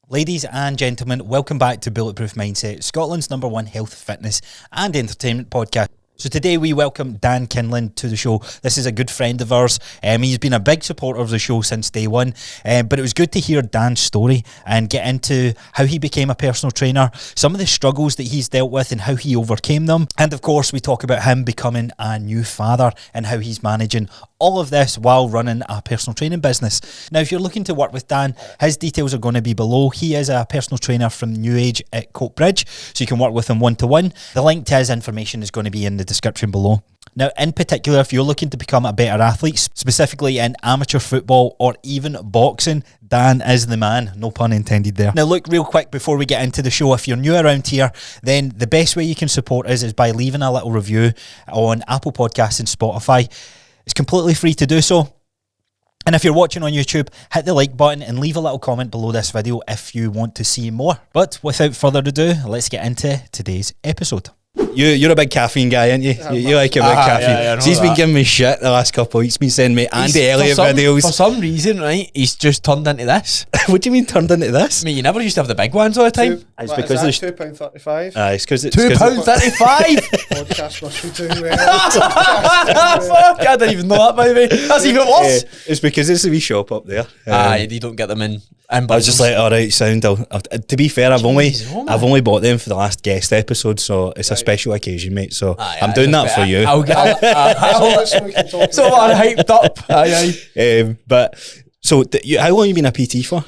Ladies and gentlemen, welcome back to Bulletproof Mindset, Scotland's #1 health, fitness and entertainment podcast. So today we welcome Dan Kinland to the show. This is a good friend of ours. He's been a big supporter of the show since day one, but it was good to hear Dan's story and get into how he became a personal trainer, some of the struggles that he's dealt with and how he overcame them. And of course, we talk about him becoming a new father and how he's managing all of this while running a personal training business. Now, if you're looking to work with Dan, his details are going to be below. He is a personal trainer from New Age at Coatbridge, so you can work with him one-to-one. The link to his information is going to be in the description below. Now, in particular, if you're looking to become a better athlete, specifically in amateur football or even boxing, Dan is the man, no pun intended there. Now look, real quick before we get into the show, if you're new around here, then the best way you can support us is by leaving a little review on Apple Podcasts and Spotify. It's completely free to do so. And if you're watching on YouTube, hit the like button and leave a little comment below this video if you want to see more. But without further ado, let's get into today's episode. You're a big caffeine guy, aren't you? You like a big caffeine. Yeah, so he's been giving me shit the last couple of weeks. Been sending me Andy Elliott videos. For some reason, right, he's just turned into this. What do you mean turned into this? I mean, you never used to have the big ones all the time. It's because there's £2.35. It's because it's £2.35. Podcast must be doing well. Fuck, I didn't even know that, by the way. That's even worse. It's because it's a wee shop up there. You don't get them in. I was just like, all right, sound. To be fair, I've only bought them for the last guest episode, so it's a special occasion, mate. So I'm doing that for you. I'll get so I'm hyped up. But so, how long have you been a PT for?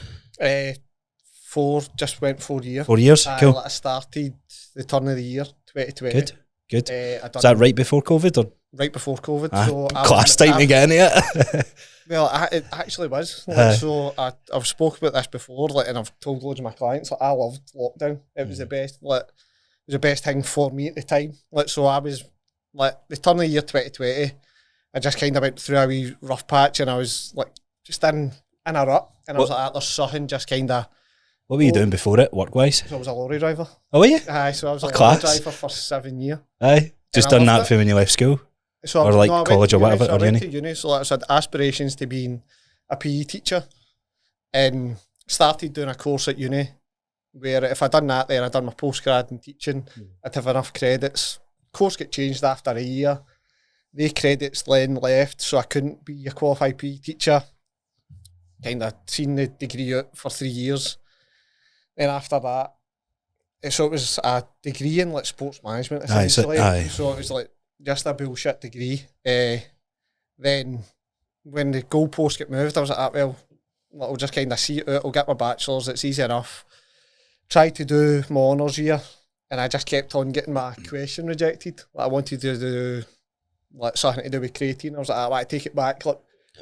Just went 4 years. 4 years, cool. I started the turn of the year 2020. Good. Is that right before COVID or? Right before COVID. So class time to get in it. Well, it actually was. So I've spoke about this before, and I've told loads of my clients. I loved lockdown. It was the best. It was the best thing for me at the time. So I was the turn of the year 2020. I just kind of went through a wee rough patch, and I was just in a rut. And I was like, there's something just kind of. What were you doing before it, work-wise? So I was a lorry driver. Oh, were you? Aye, so I was a lorry driver for 7 years. Aye, just done that for when you left school? So or college or whatever, I went to uni, so I had aspirations to being a PE teacher, and started doing a course at uni where if I'd done that, then I'd done my postgrad in teaching, I'd have enough credits. Course got changed after a year. The credits then left, so I couldn't be a qualified PE teacher. Kind of seen the degree out for 3 years. Then after that, so it was a degree in sports management essentially. So it was just a bullshit degree. Then when the goalpost get moved, I was like, well, I'll just kind of see it out. I'll get my bachelor's. It's easy enough. Tried to do my honours year, and I just kept on getting my question rejected. I wanted to do something to do with creatine. I was like, I want to take it back.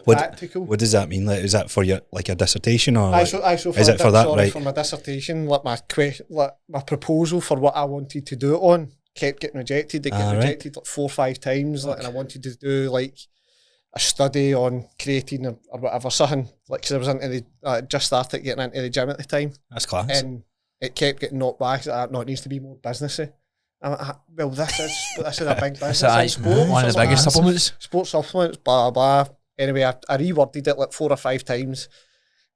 Practical. What does that mean? Is that for your a dissertation or? Is it for that? Right. For my dissertation, my proposal for what I wanted to do it on kept getting rejected. It got rejected 4 or 5 times, and I wanted to do a study on creatine or whatever, something because I was just started getting into the gym at the time. That's class. And it kept getting knocked back. No, it needs to be more businessy. I'm like, well, this is a big business. That's one of the biggest supplements. Sports supplements, blah blah. Anyway, I reworded it 4 or 5 times.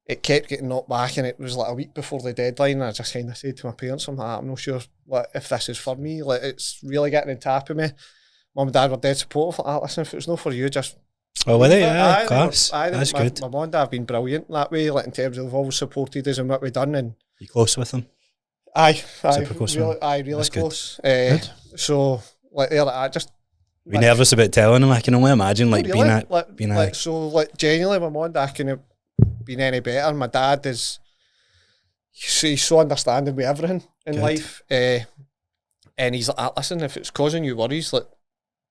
It kept getting knocked back, and it was a week before the deadline. And I just kind of said to my parents, I'm not sure if this is for me. It's really getting on top of me. Mum and Dad were dead supportive. Listen, if it was not for you, just. Oh, were they? Yeah, class. That's good. My mum and Dad have been brilliant that way, in terms of they've always supported us and what we've done. And you close with them? Aye, super close. Really close. Good. So I just. Be nervous about telling them. I can only imagine being so genuinely, my mum and Dad couldn't have been any better. My dad he's so understanding with everything in life, and he's like, listen, if it's causing you worries,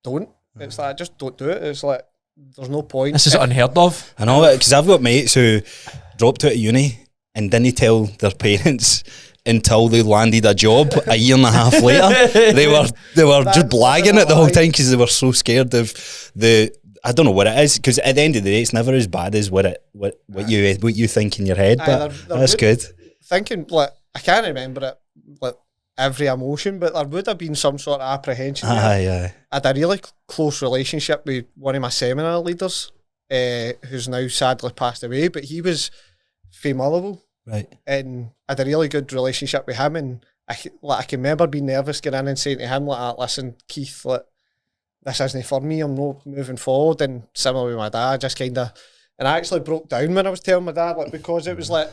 don't. It's just don't do it. It's there's no point. This is unheard of. I know it, because I've got mates who dropped out of uni and didn't tell their parents until they landed a job a year and a half later. They were just blagging it the whole time because they were so scared of I don't know what it is, because at the end of the day, it's never as bad as what you think in your head. But that's good. Thinking I can't remember it every emotion, but there would have been some sort of apprehension. I had a really close relationship with one of my seminar leaders, who's now sadly passed away, but he was from Motherwell. Right. And I had a really good relationship with him, and I can remember being nervous going in and saying to him like, listen, Keith, like, this isn't for me, I'm not moving forward. And similar with my dad, just kind of, and I actually broke down when I was telling my dad, like, because it was like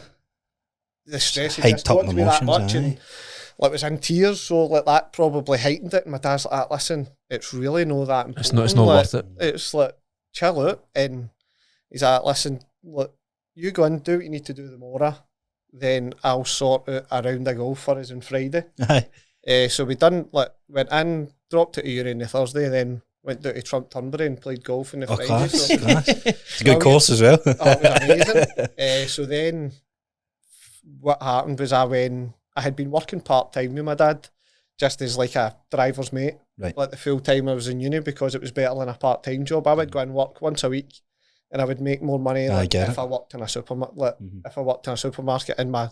the stress had just got to me that much, and like was in tears, so like that probably heightened it. And my dad's like, listen, it's really not that important. It's not worth it. It's like, chill out. And he's like, listen, look, you go and do what you need to do tomorrow, then I'll sort out a round of golf for us on Friday. So we done, like, went in, dropped it to Uri on the Thursday, then went down to Trump Turnberry and played golf on the Friday. Class, so class. It's a good course as well. Oh, it was amazing. So then what happened was I had been working part-time with my dad, just as like a driver's mate. Right. Like the full time I was in uni, because it was better than a part-time job. I would go and work once a week, and I would make more money if I worked in a supermarket. Like, if I worked in a supermarket, and I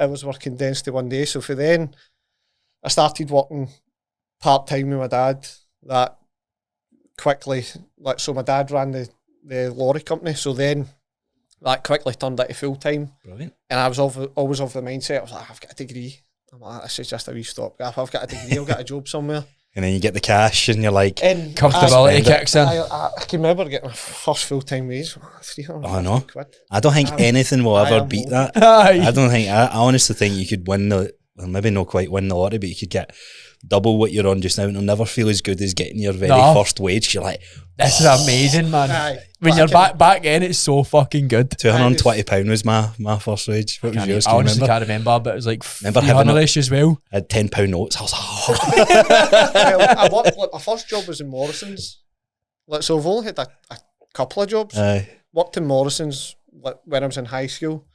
was working condensed to one day. So for then, I started working part-time with my dad. That quickly, like, so my dad ran the lorry company. So then that quickly turned into full-time. Brilliant. And I was always of the mindset, I was like, I've got a degree. I'm like, this is just a wee stopgap. I've got a degree, I've got a job somewhere. And then you get the cash and you're like, and comfortability kicks in. I can remember getting my first full-time wage, 300 oh no, quid. I don't think anything will ever beat that. I don't think, I honestly think you could win well, maybe not quite win the lottery, but you could get double what you're on just now, and it'll never feel as good as getting your very first wage. You're like, this is amazing, man. When you're back in, it's so fucking good. £220 was my first wage. What was yours? I honestly can't remember, but it was like remember having $300 as well. I had £10 notes. I was like, oh. Well, I worked, like, my first job was in Morrison's. Like, so I've only had a couple of jobs. Worked in Morrison's, like, when I was in high school,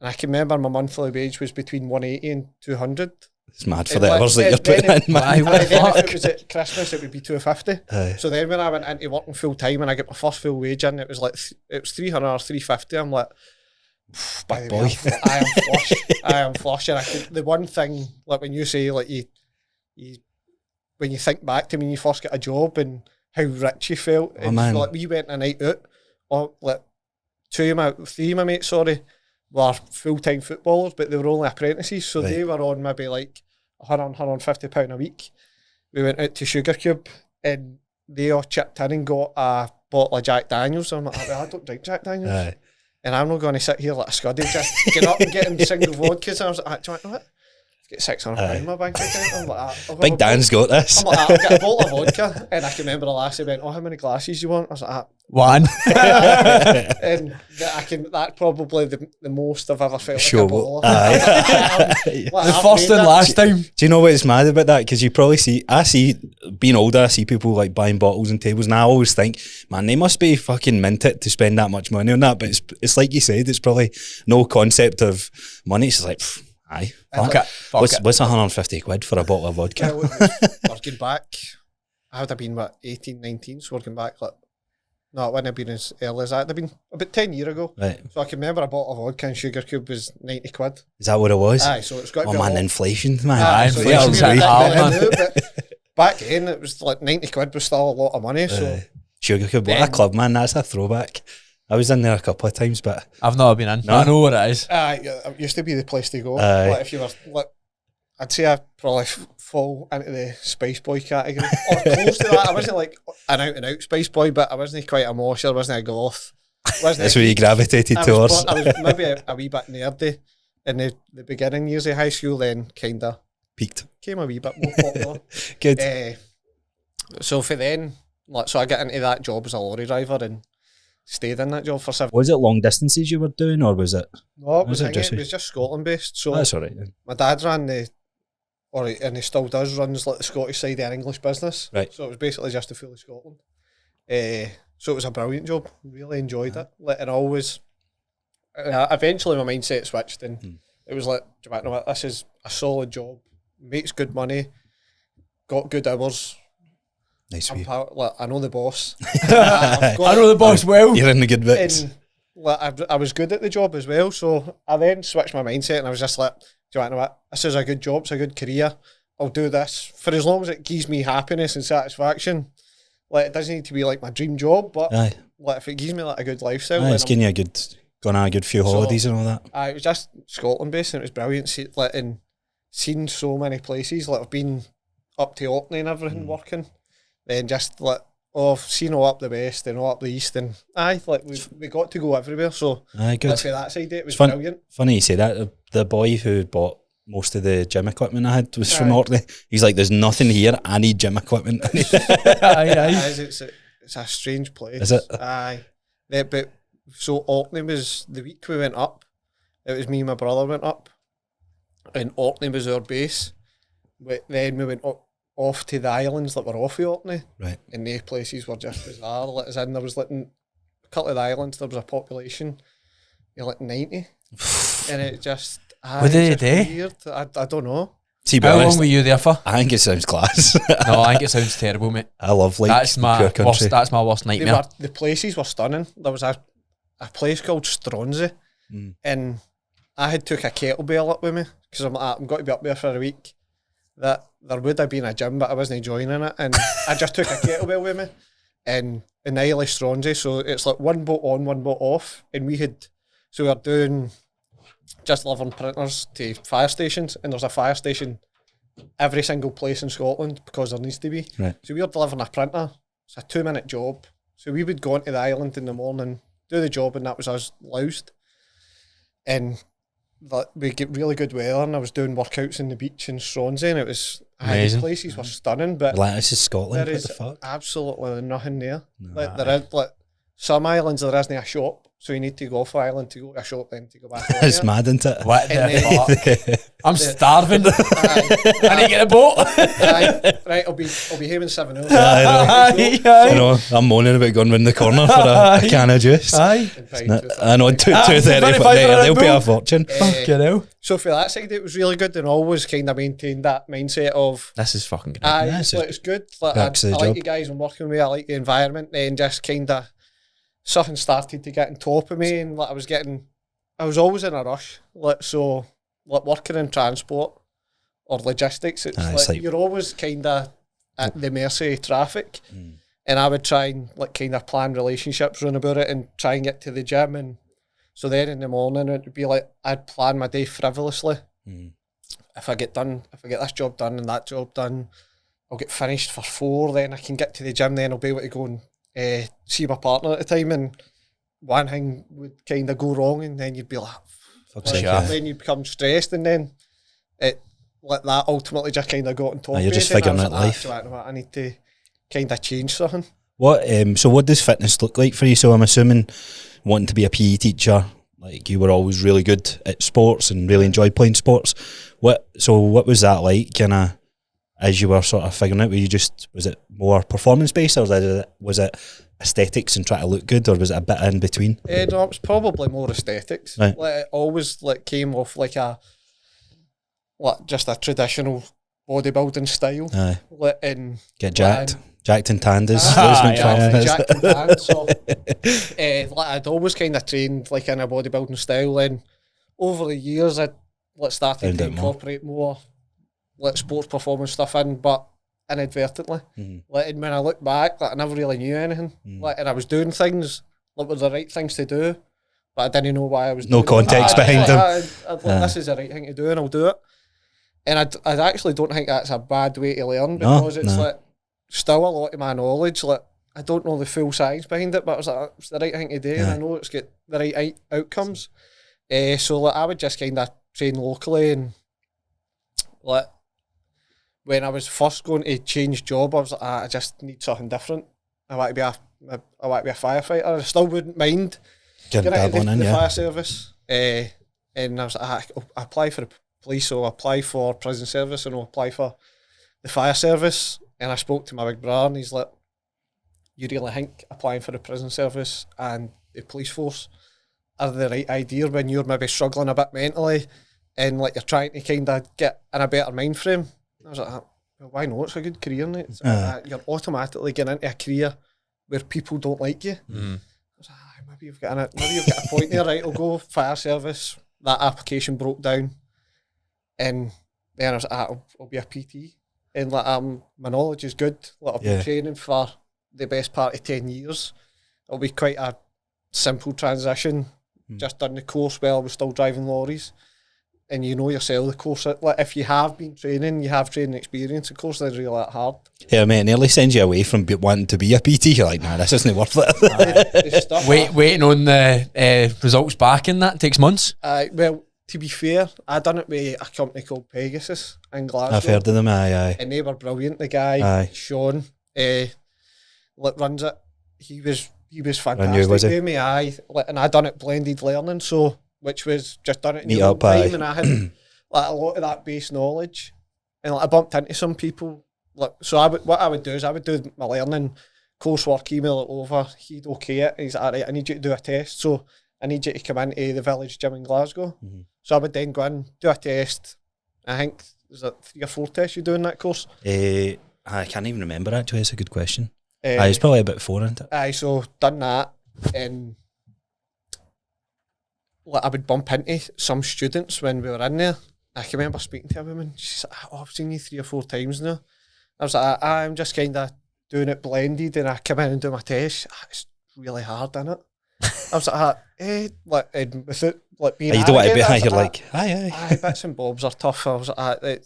and I can remember my monthly wage was between 180 and 200. It's mad for the hours that you're putting in, man. Then if it was at Christmas, it would be 250. So then when I went into working full time and I get my first full wage in, it was like it was 300 or 350. I'm like, by the way, I am flush. I am flush. And the one thing, like when you say, like you when you think back to when you first get a job and how rich you felt, man. Like we went a night out, or like three of my mates, were full-time footballers, but they were only apprentices, so they were on maybe like £150 a week. We went out to Sugar Cube, and they all chipped in and got a bottle of Jack Daniels. So I'm like, I don't drink Jack Daniels. And I'm not going to sit here like a scuddy, just get up and get him single vodkas. And I was like, do you know what? Get £600 in my bank account. I'm like, Big Dan's got this. I'm like, I'll get a bottle of vodka. And I can remember the lassie went, how many glasses you want? I was like, one. And that's probably the most I've ever felt like a baller. The first and last time. Do you know what's mad about that? Because you probably I see, being older, I see people like buying bottles and tables, and I always think, man, they must be fucking minted to spend that much money on that. But it's like you said, it's probably no concept of money. It's just like, aye, what's 150 quid for a bottle of vodka? Working back, I would have been, 18, 19, so working back, like, no, it wouldn't have been as early as that. It would have been about 10 years ago. Right. So I can remember a bottle of vodka and Sugar Cube was 90 quid. Is that what it was? Aye, so it's got to be inflation, man. Aye, inflation's back then, it was like 90 quid was still a lot of money. So Sugar Cube, what a club, man. That's a throwback. I was in there a couple of times, but I've not been in. No. I know what it is. It used to be the place to go. Like if you were, like, I'd say I probably fall into the Spice Boy category, or close to that. I wasn't like an out and out Spice Boy, but I wasn't quite a mosher, I wasn't a goth. That's where you gravitated towards. I was maybe a wee bit nerdy in the beginning years of high school, then kind of peaked, came a wee bit more popular. Good. So for then, like, so I got into that job as a lorry driver and stayed in that job for 7 years. Was it long distances you were doing, or was it? No, it was just Scotland based. So that's all right. My dad ran and he still does, runs like the Scottish side of an English business. Right. So it was basically just to fully Scotland. So it was a brilliant job. Really enjoyed it. Like, and always, eventually my mindset switched, and it was like, do you know what? This is a solid job, makes good money, got good hours. Nice. I know the boss. I know the boss well. You're in the good bits. And, like, I was good at the job as well. So I then switched my mindset, and I was just like, do you know what? This is a good job, it's a good career. I'll do this for as long as it gives me happiness and satisfaction. Like, it doesn't need to be like my dream job, but like if it gives me like a good lifestyle, it's giving you a good Gone on a good few holidays and all that. It was just Scotland based, and it was brilliant. And seen so many places. Like I've been up to Orkney and everything working. Then just like seen all up the west and all up the east, and we got to go everywhere. So good. For that side, it was brilliant. Funny you say that. The boy who bought most of the gym equipment I had was from Orkney. He's like, "There's nothing here. I need gym equipment." It's a strange place. Is it? But so Orkney was the week we went up. It was me and my brother went up, and Orkney was our base. But then we went off to the islands that were off of Orkney, right? And the places were just bizarre. Like, as in, there was like a couple of the islands. There was a population, like 90, and it just. Were they a day? Weird. I don't know. See, how long were you there for? I think it sounds class. No, I think it sounds terrible, mate. I love that's my worst. That's my worst nightmare. The places were stunning. There was a place called Stronsey, and I had took a kettlebell up with me because I'm like, I'm going to be up there for a week. That there would have been a gym, but I wasn't joining it, and I just took a kettlebell with me, and in the Isle of Stronsey, so it's like one boat on, one boat off, and we were doing just delivering printers to fire stations, and there's a fire station every single place in Scotland because there needs to be. Right. So we were delivering a printer. It's a 2-minute job. So we would go onto the island in the morning, do the job, and that was us loused. And we get really good weather, and I was doing workouts in the beach in Stronsey, and it was amazing. The places were stunning, but like, this is Scotland. There is absolutely nothing there. Like there is some islands there isn't a shop. So you need to go off island to go to a shop, then to go back. It's mad, isn't it? What the fuck? I'm starving. I need to get a boat. Right, I'll be home in 7 hours. You know, I'm moaning about going round the corner for a can of juice. I know, 2.30, they'll pay a fortune. So for that side, it was really good, and always kind of maintained that mindset of this is fucking good. It's good. Like, I like you guys I'm working with. I like the environment, and just kind of. Something started to get on top of me, and like I was always in a rush. Like working in transport or logistics, it's like you're always kind of at the mercy of traffic. And I would try and like kind of plan relationships around about it and try and get to the gym. And so then in the morning it would be like I'd plan my day frivolously. If I get this job done and that job done, I'll get finished for 4. Then I can get to the gym. Then I'll be able to go and see my partner at the time, and one thing would kind of go wrong, and then you'd be like, then you become stressed, and then it like that ultimately just kind of got on top. You're just figuring out life. I need to kind of change something. What so what does fitness look like for you? So I'm assuming wanting to be a PE teacher, like you were always really good at sports and really enjoyed playing sports. What was that like? Kind of as you were sort of figuring out, was it more performance based, or was it aesthetics and try to look good, or was it a bit in between? No, it was probably more aesthetics. Right. Like it always came off like just a traditional bodybuilding style. Aye. And get jacked and tanned as jacked and tanned. So I'd always kind of trained like in a bodybuilding style, and over the years I'd started to incorporate more sports performance stuff in, but inadvertently. And when I look back, I never really knew anything. And I was doing things that were the right things to do, but I didn't know why I was doing it. No context behind them. This is the right thing to do, and I'll do it. And I actually don't think that's a bad way to learn, because it's still a lot of my knowledge. I don't know the full science behind it, but it's the right thing to do, and I know it's got the right outcomes. So I would just kind of train locally, and when I was first going to change job, I was like, I just need something different. I want to be a firefighter. I still wouldn't mind getting into the fire service. And I was like, I'll apply for the police, or I'll apply for prison service, and I'll apply for the fire service. And I spoke to my big brother, and he's like, you really think applying for the prison service and the police force are the right idea when you're maybe struggling a bit mentally and you're trying to kind of get in a better mind frame? I was like, well, why not? It's a good career, mate. You're automatically getting into a career where people don't like you. I was like, maybe you've got a point there, right? I'll go fire service. That application broke down, and then I was like, I'll be a PT, and my knowledge is good. I've been training for the best part of 10 years. It'll be quite a simple transition just done the course while I was still driving lorries. And you know yourself, the course, like if you have been training, you have training experience, of course they're really that hard. Yeah, mate, it nearly sends you away from wanting to be a PT. You're like, nah, this isn't worth it. Waiting on the results back in that takes months. Well, to be fair, I done it with a company called Pegasus in Glasgow. I've heard of them, aye. And they were brilliant. The guy, Sean, runs it. He was fantastic with me, aye. And I done it blended learning, so which was just done it in your own time, and I had like a lot of that base knowledge, and like I bumped into some people. Like, so what I would do is I would do my learning coursework, email it over. He'd okay it. He's like, all right, I need you to do a test, so I need you to come into the Village Gym in Glasgow. So I would then go in, do a test. I think there's 3 or 4 tests you do in that course. I can't even remember actually. It's a good question. It's probably about 4, isn't it? Aye, so done that, and like I would bump into some students when we were in there. I can remember speaking to a woman. She's like, "Oh, I've seen you 3 or 4 times now." I was like, "I'm just kind of doing it blended," and I come in and do my test. It's really hard, isn't it? I was like, and with it, like being, you don't want to be high. You're like, aye. Bits and bobs are tough. I was like,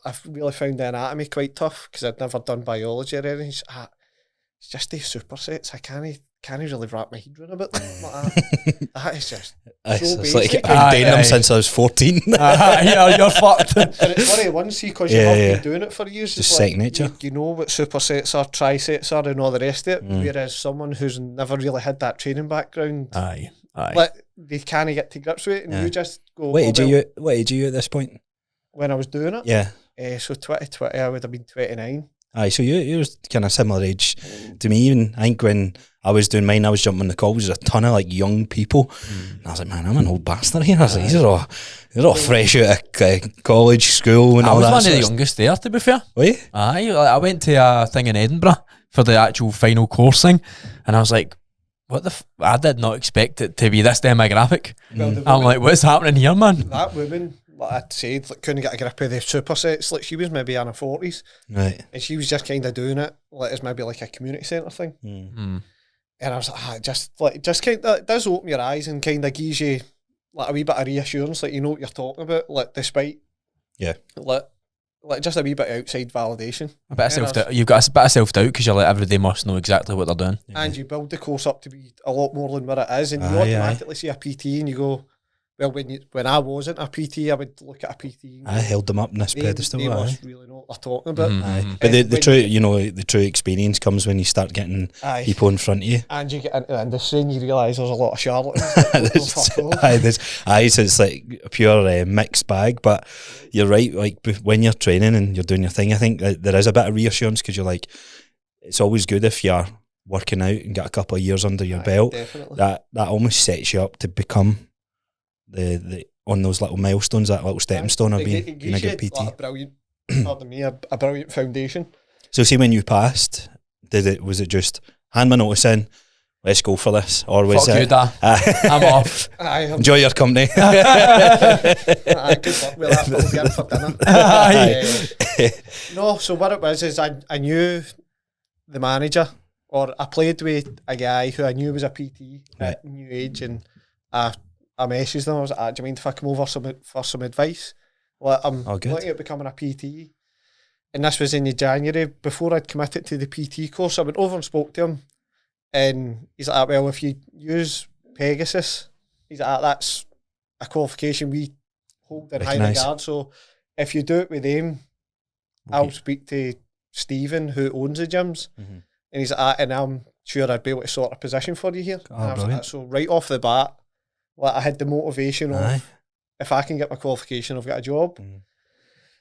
I've really found the anatomy quite tough because I'd never done biology or anything. It's just these supersets. I can't really wrap my head around about them. That is just so basic. Like I've been doing them since I was 14. Yeah, you're fucked. And it's one of the ones, see, because you've been doing it for years. Just second nature. You know what supersets are, trisets are, and all the rest of it. Whereas someone who's never really had that training background, like they can't get to grips with it, and you just go. What age are you at this point? When I was doing it, so 2020, I would have been 29. Aye, so you're kind of similar age to me. Even I think when I was doing mine, I was jumping the calls. There's a ton of like young people, and I was like, man, I'm an old bastard here. I was like, these are all fresh out of college, school, and all that. I was one of the youngest there, to be fair. Were you? Aye, I went to a thing in Edinburgh for the actual final course thing, and I was like, what the? I did not expect it to be this demographic. I'm like, what's happening here, man? That woman, like I'd said, like, couldn't get a grip of the supersets. Like she was maybe in her 40s, right? And she was just kind of doing it like it's maybe like a community centre thing. And I was like, just kind of, it does open your eyes and kind of gives you like a wee bit of reassurance, like you know what you're talking about, like despite like just a wee bit of outside validation. A bit of self-doubt. You've got a bit of self-doubt because you're like, everybody must know exactly what they're doing. And you build the course up to be a lot more than what it is, and you automatically see a PT and you go, well, when I wasn't a PT, I would look at a PT. I held them up in this pedestal. They must really know what they're talking about. But the true, the true experience comes when you start getting people in front of you, and you get into the industry and you realise there's a lot of charlatans. So it's like a pure mixed bag. But you're right. Like when you're training and you're doing your thing, I think there is a bit of reassurance because you're like, it's always good if you're working out and got a couple of years under your belt. Definitely. That almost sets you up to become the on those little milestones, that little stepping stone of being a good PT. Like a brilliant foundation. So see, when you passed, was it just hand my notice in, let's go for this, or was Fuck it? You, Da. I'm off. Enjoy your company. Good luck with that. We'll be in for dinner. No, so what it was is I knew the manager, or I played with a guy who I knew was a PT at New Age, and I messaged them. I was like, do you mind if I come over for some advice? Like, I'm looking at becoming a PT. And this was in January. Before I'd committed to the PT course, I went over and spoke to him. And he's like, well, if you use Pegasus, he's like, that's a qualification we hold in high regard. So if you do it with them, I'll speak to Stephen, who owns the gyms. And he's like, and I'm sure I'd be able to sort a position for you here. I was like, so right off the bat, like I had the motivation of, if I can get my qualification, I've got a job.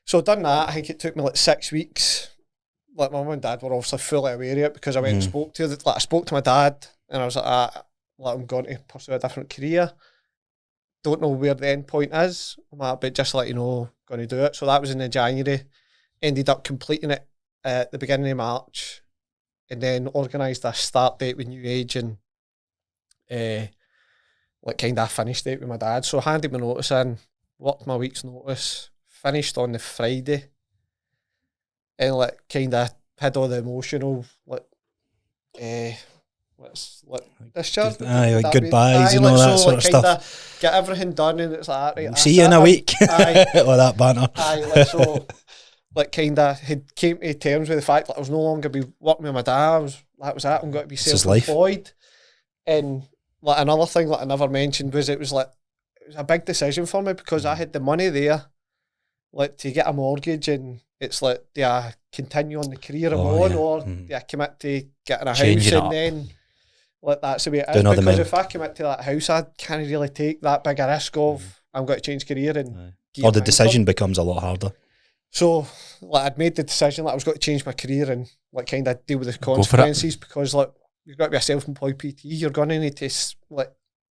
So I done that. I think it took me like 6 weeks. Like my mum and dad were obviously fully aware of it because I went and spoke to them. Like I spoke to my dad and I was like, I'm going to pursue a different career. Don't know where the end point is, but just to let you know, going to do it. So that was in the January. Ended up completing it at the beginning of March, and then organised a start date with New Age and like kind of a finish date with my dad. So I handed my notice in, worked my week's notice, finished on the Friday, and like kind of had all the emotional like let's discharge. Like goodbyes and all that sort of stuff. Get everything done, and it's like, right, see you in a week. All that banter. Kind of had came to terms with the fact that I was no longer be working with my dad. I'm going to be self-employed. And like another thing that I never mentioned was it was a big decision for me because I had the money there, like to get a mortgage, and it's like, do I continue on the career I'm on, or do I commit to getting a house and then that's the way it is? Because if I commit to that house, I can't really take that big a risk of I'm going to change career and or the decision becomes a lot harder. So I'd made the decision that I was going to change my career and kind of deal with the consequences, because you've got to be a self-employed PT. You're going to need to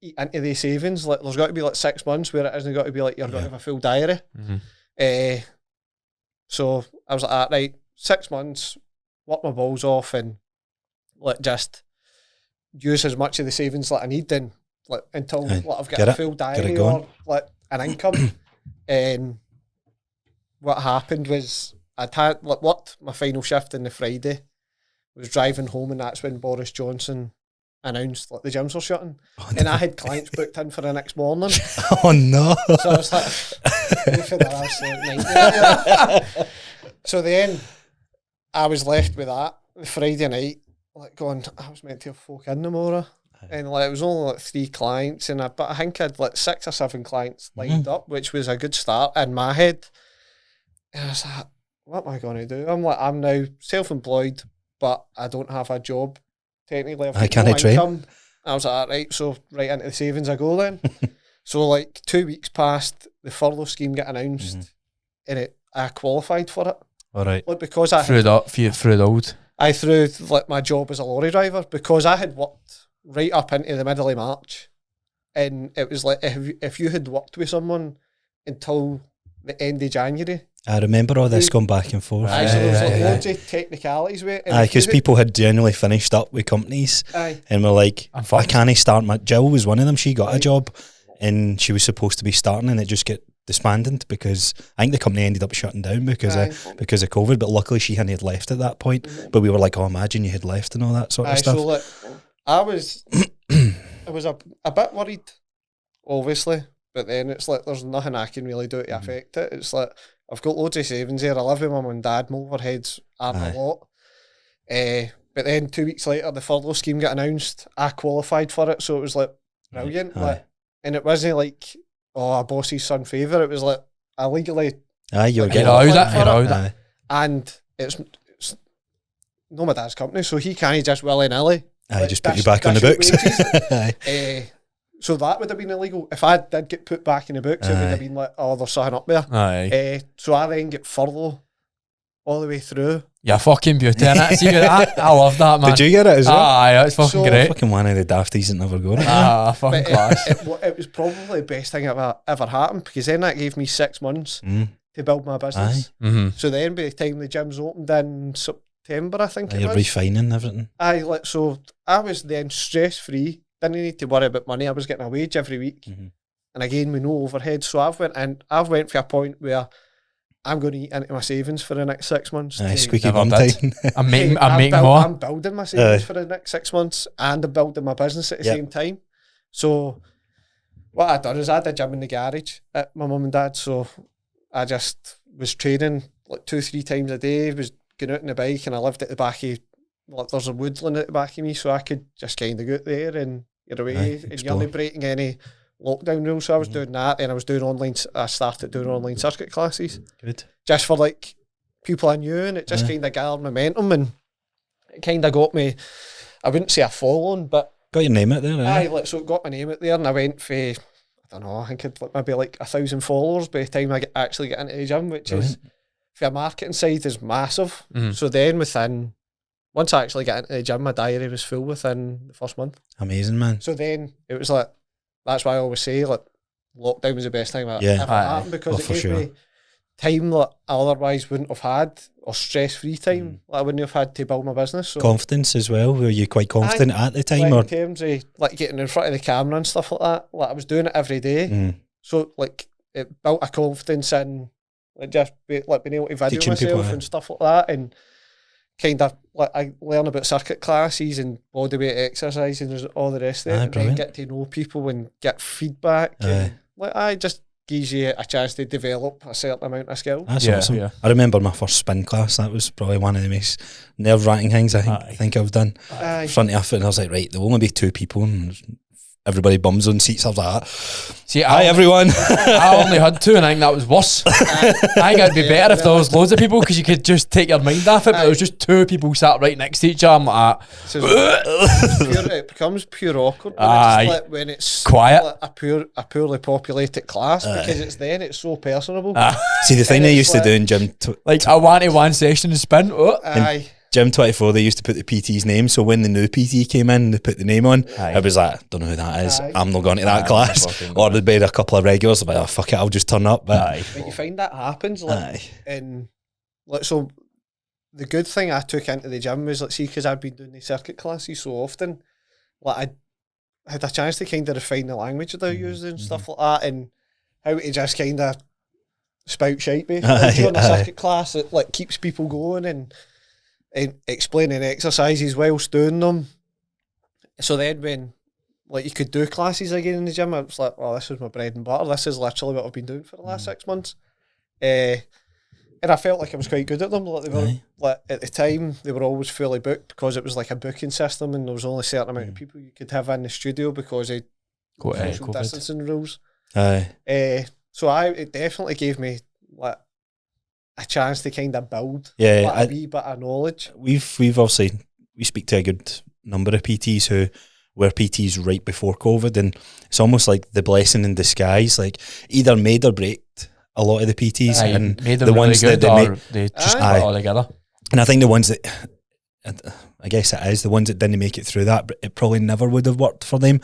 eat into the savings. There's got to be 6 months where it isn't got to be you're going to have a full diary. So I was like, right, 6 months, work my balls off and just use as much of the savings that I need and until I've got a full diary or an income. And what happened was I'd had worked my final shift on the Friday, was driving home, and that's when Boris Johnson announced the gyms were shutting. And I had clients booked in for the next morning. Oh no. So I was like, so then I was left with that the Friday night, going, I was meant to have folk in tomorrow. And it was only 3 clients, but I think I had 6 or 7 clients lined up, which was a good start in my head. And I was like, what am I going to do? I'm now self-employed, but I don't have a job. Technically, I've got no income. I was like, right, so right into the savings I go then. So 2 weeks passed, the furlough scheme got announced, and I qualified for it. All right. Because I through the old. I threw my job as a lorry driver, because I had worked right up into the middle of March, and it was if you had worked with someone until the end of January. I remember all this going back and forth. So there was loads of technicalities with it. Because people had genuinely finished up with companies and were like, I can't start. Jill was one of them. She got a job and she was supposed to be starting, and it just got disbanded because I think the company ended up shutting down because of COVID. But luckily she hadn't left at that point. But we were like, oh, imagine you had left and all that sort of stuff. So I was a bit worried, obviously. But then it's there's nothing I can really do to affect it. It's I've got loads of savings here. I live with my mum and dad. My overheads aren't a lot. But then 2 weeks later, the furlough scheme got announced. I qualified for it, so it was brilliant. And it wasn't a boss's son favour. It was I legally you're getting out. And it's not my dad's company, so he can't just willy-nilly. Just put you back on the books. So that would have been illegal. If I did get put back in the books, it would have been there's something up there. So I then get furlough all the way through. Yeah, fucking beauty, innit? See that? I love that, man. Did you get it as well? Aye, it's fucking great. Fucking one of the dafties that never go. Fucking class. It was probably the best thing that ever happened, because then that gave me 6 months to build my business. So then by the time the gyms opened in September, I think it was. You're refining everything. So I was then stress-free. Didn't need to worry about money. I was getting a wage every week, and again with no overhead. So I've went for a point where I'm going to eat into my savings for the next 6 months. Squeaky bum time. I'm making more. I'm building my savings for the next 6 months, and I'm building my business at the same time. So what I done is I had a gym in the garage at my mum and dad. So I just was training 2-3 times a day. Was going out on the bike, and I lived at the back of there's a woodland at the back of me, so I could just kind of go out there and get away, and you're not breaking any lockdown rules. So I was doing that, and I was doing I started doing online circuit classes. Good. Just for people I knew, and it just kind of gathered momentum, and it kind of got me, I wouldn't say a following, but got your name out there. So it got my name out there, and I went for, I don't know, I think I'd maybe 1,000 followers by the time I actually get into the gym, which is, for a marketing side, is massive. So then once I actually got into the gym, my diary was full within the first month. Amazing, man. So then it was that's why I always say lockdown was the best thing that ever happened, because it gave me time that I otherwise wouldn't have had, or stress-free time that I wouldn't have had to build my business. So confidence as well. Were you quite confident at the time? In terms of getting in front of the camera and stuff like that, I was doing it every day. So it built a confidence in just being able to video teaching myself and stuff like that, and kind of like I learn about circuit classes and bodyweight exercises and all the rest of it, and then brilliant. get to know people and get feedback. And like I just gives you a chance to develop a certain amount of skill. That's awesome. Yeah. I remember my first spin class. That was probably one of the most nerve-wracking things I think I've done. Aye. Front of it, and I was like, right, there'll only be 2 people, and everybody bums on seats. I was like, See, hi everyone. I only had 2, and I think that was worse. I think it'd be better if there was loads of people, because you could just take your mind off it. But there was just 2 people sat right next to each other. I'm like, So it becomes pure awkward when it's quiet. Like a poorly populated class, because it's so personable. See, the thing And they it's used to do in gym, like a 1-to-1 session and spin. Aye. Gym 24, they used to put the PT's name, so when the new PT came in, they put the name on. I was like, don't know who that is. Aye. I'm not going to that class. Or they'd be a couple of regulars, like, oh, fuck it, I'll just turn up. But you find that happens, and like, so the good thing I took into the gym was, like, see, because I've been doing the circuit classes so often, like I had a chance to kind of refine the language that I used and stuff like that, and how to just kind of spout shite basically during the circuit class. It like keeps people going and explaining exercises whilst doing them. So then when like you could do classes again in the gym, I was like, well, this is my bread and butter. This is literally what I've been doing for the last 6 months. And I felt like I was quite good at them. Like they were, like at the time, they were always fully booked because it was like a booking system, and there was only a certain amount of people you could have in the studio because of social distancing rules. So it definitely gave me like a chance to kind of build a wee bit of knowledge. We've obviously, we speak to a good number of PTs who were PTs right before COVID, and it's almost like the blessing in disguise, like either made or breaked a lot of the PTs, and made them the really ones good, that they just put it all together. And I think the ones that, I guess it is, the ones that didn't make it through that, but it probably never would have worked for them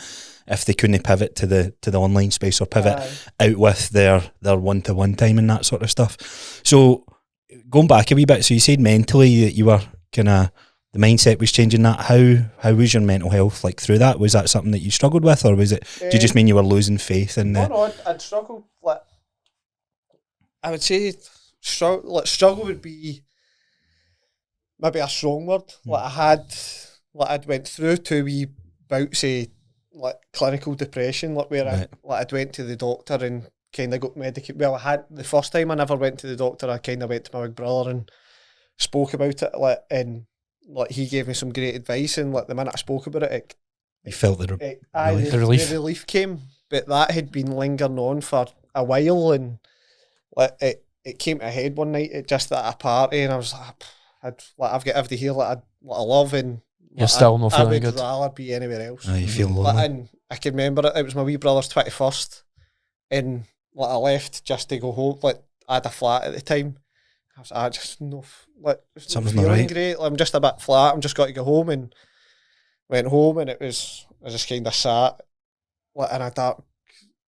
if they couldn't pivot to the online space, or pivot out with their one-to-one time and that sort of stuff. So going back a wee bit, so you said mentally that you were kind of, the mindset was changing that. How was your mental health like through that? Was that something that you struggled with, or was it, do you just mean you were losing faith in the... No, I'd struggled, like, I would say struggle would be maybe a strong word. I'd went through 2 wee bouts of like clinical depression, like where I'd went to the doctor and kind of got medicated. Well, I had the first time I never went to the doctor. I kind of went to my big brother and spoke about it, like, and like he gave me some great advice. And like the minute I spoke about it, you felt the relief. The relief came, but that had been lingering on for a while, and like it came to a head one night just at a party, and I was like, I've got everything here that I love, and you're still not feeling good. I would rather be anywhere else. You feel lonely. And I can remember it was my wee brother's 21st, and like I left just to go home. Like I had a flat at the time. I was like, just no, like something's not not right. Great. Like, I'm just a bit flat. I'm just got to go home, and went home, and I just kind of sat like in a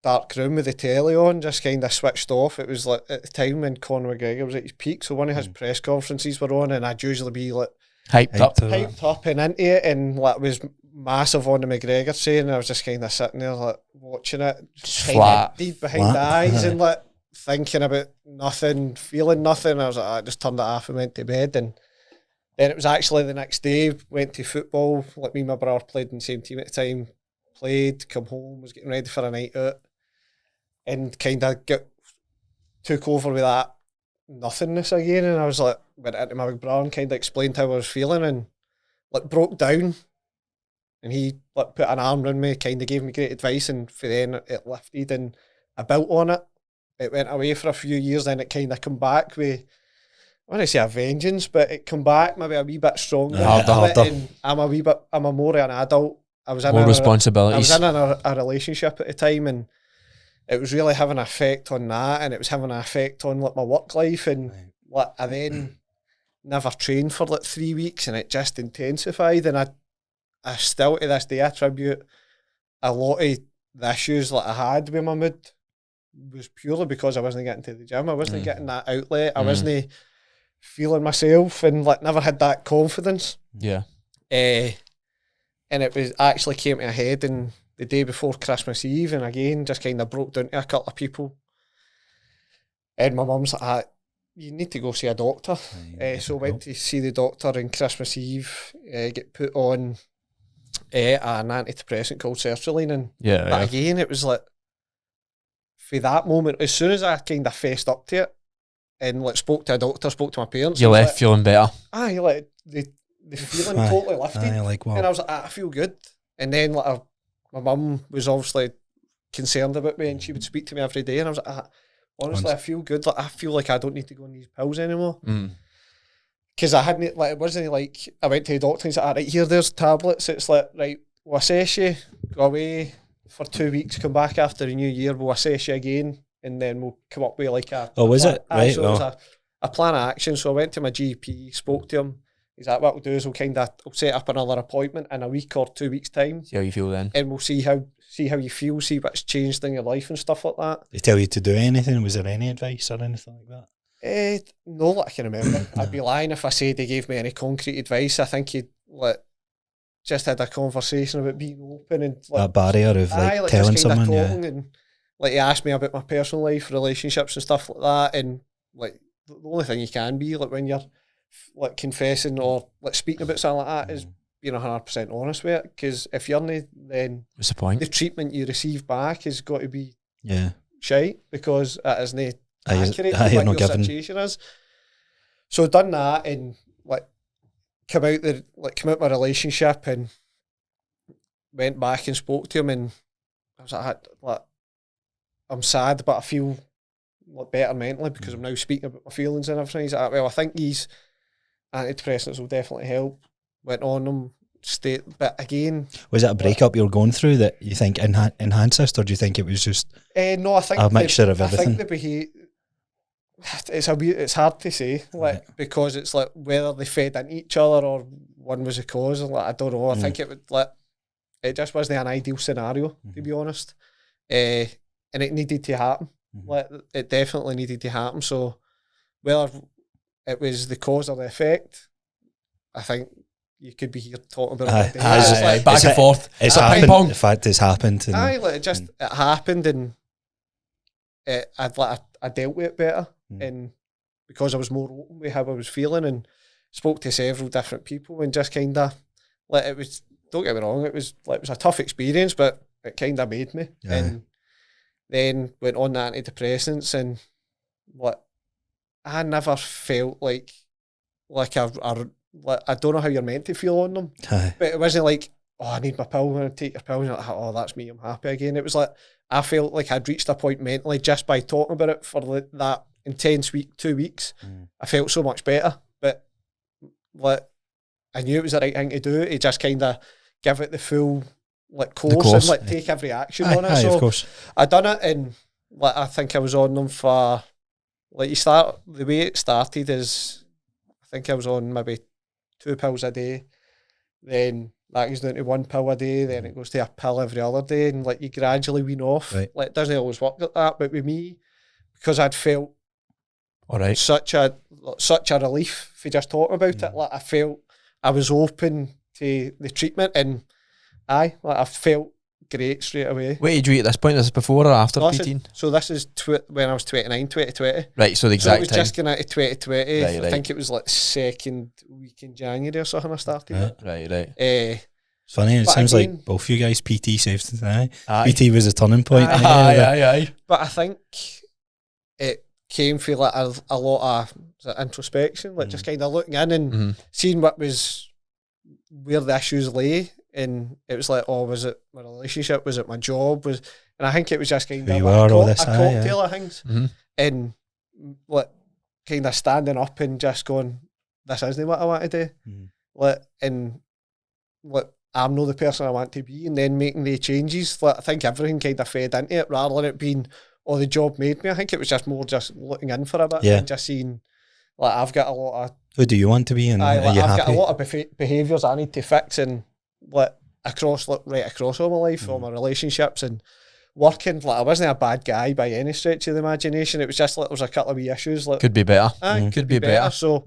dark room with the telly on, just kind of switched off. It was like at the time when Conor McGregor was at his peak, so one of his press conferences were on, and I'd usually be like hyped up and into it, and like it was massive on the McGregor saying, and I was just kind of sitting there like watching it, just flat behind the eyes, and like thinking about nothing, feeling nothing. I was like, I just turned it off and went to bed. And then it was actually the next day, went to football. Like me and my brother played in the same team at the time, played, come home, was getting ready for a night out, and kind of took over with that nothingness again. And I was like, went into my big brother and kind of explained how I was feeling, and like broke down. And he like put an arm around me, kind of gave me great advice, and for then it lifted, and I built on it. It went away for a few years, then it kind of come back with, I want to say a vengeance, but it come back maybe a wee bit stronger. And I'm a more of an adult. I was in more responsibilities. I was in a relationship at the time, and it was really having an effect on that, and it was having an effect on like my work life, and like I then never trained for like 3 weeks, and it just intensified. And I still to this day attribute a lot of the issues that I had with my mood was purely because I wasn't getting to the gym. I wasn't getting that outlet. I wasn't feeling myself, and like never had that confidence. Yeah. And it was actually came to a head in the day before Christmas Eve, and again just kind of broke down to a couple of people. And my mum's like, you need to go see a doctor. So I went to see the doctor on Christmas Eve, get put on an antidepressant called sertraline, and but again, it was like, for that moment, as soon as I kind of fessed up to it and like spoke to a doctor, spoke to my parents, you left like, feeling better. Like the feeling totally lifted, like, wow. and I was like, I feel good. And then like my mum was obviously concerned about me, and she would speak to me every day, and I was like, honestly, I feel good. Like, I feel like I don't need to go on these pills anymore. Because I hadn't, like, it wasn't like I went to the doctor and said, right, here, there's tablets. It's like, right, we'll assess you, go away for 2 weeks, come back after the new year, we'll assess you again, and then we'll come up with like a... Oh, was it? Right, so it was a plan of action. So I went to my GP, spoke to him. He's like, what we'll do is we'll set up another appointment in a week or 2 weeks' time. See how you feel then. And we'll see how you feel, see what's changed in your life and stuff like that. They tell you to do anything? Was there any advice or anything like that? No, that I can remember. I'd be lying if I said they gave me any concrete advice. I think he just had a conversation about being open and that barrier of telling someone. And like he asked me about my personal life, relationships and stuff like that. And like the only thing you can be like when you're like confessing or like speaking about something like that is being 100% honest with it. Because if you're not, then what's the point? The treatment you receive back has got to be shite, because it isn't accurate to what your situation is. So done that and like come out my relationship and went back and spoke to him, and I was like I'm sad, but I feel like better mentally because I'm now speaking about my feelings and everything. He's like, well, I think these antidepressants will definitely help. Went on them, but again, was it a breakup you were going through that you think enhanced this, or do you think it was just no? I think a mixture of everything. I think it's hard to say, like because it's like whether they fed into each other or one was the cause. Like I don't know. I think it would it just wasn't an ideal scenario to be honest, and it needed to happen. Like it definitely needed to happen. So whether it was the cause or the effect, I think you could be here talking about it. Back and forth. It's happened. The fact it's happened. And, it happened, and I dealt with it better, and because I was more open with how I was feeling, and spoke to several different people, and just kind of like it was. Don't get me wrong, it was a tough experience, but it kind of made me. Yeah. And then went on the antidepressants, and I never felt like I don't know how you're meant to feel on them, but it wasn't like, oh, I need my pill, I'm going to take your pill, and like, oh, that's me, I'm happy again. It was like I felt like I'd reached a point mentally just by talking about it for that intense 2 weeks. I felt so much better, but I knew it was the right thing to do, to just kind of give it the full course and take every action on it. So of course. I done it, and I think I was on them for the way it started is I think I was on maybe 2 pills a day, then that goes down to 1 pill a day, then it goes to a pill every other day, and you gradually wean off. Right. It doesn't always work like that, but with me, because I'd felt such a relief for just talking about it, I felt I was open to the treatment, and I felt great straight away. What age were you at this point? Is this before or after 18? So this is when I was 29, 2020. Right, so the exact time. So it was just going into 2020. Right. I think it was second week in January or something I started. Right. It's funny, it sounds like both you guys PT saved it. PT was a turning point. Aye. But I think it came for a lot of introspection, just kind of looking in and seeing where the issues lay. And it was like, oh, was it my relationship? Was it my job? And I think it was just kind of a cocktail of things. And kind of standing up and just going, this isn't what I want to do. I'm not the person I want to be, and then making the changes. I think everything kind of fed into it rather than it being, oh, the job made me. I think it was just more just looking in for a bit and just seeing, I've got a lot of... Who do you want to be, and are you happy? I've got a lot of behaviours I need to fix, and right across all my life, all my relationships and working. I wasn't a bad guy by any stretch of the imagination. It was just there was a couple of wee issues. Could be better. Could be better. So,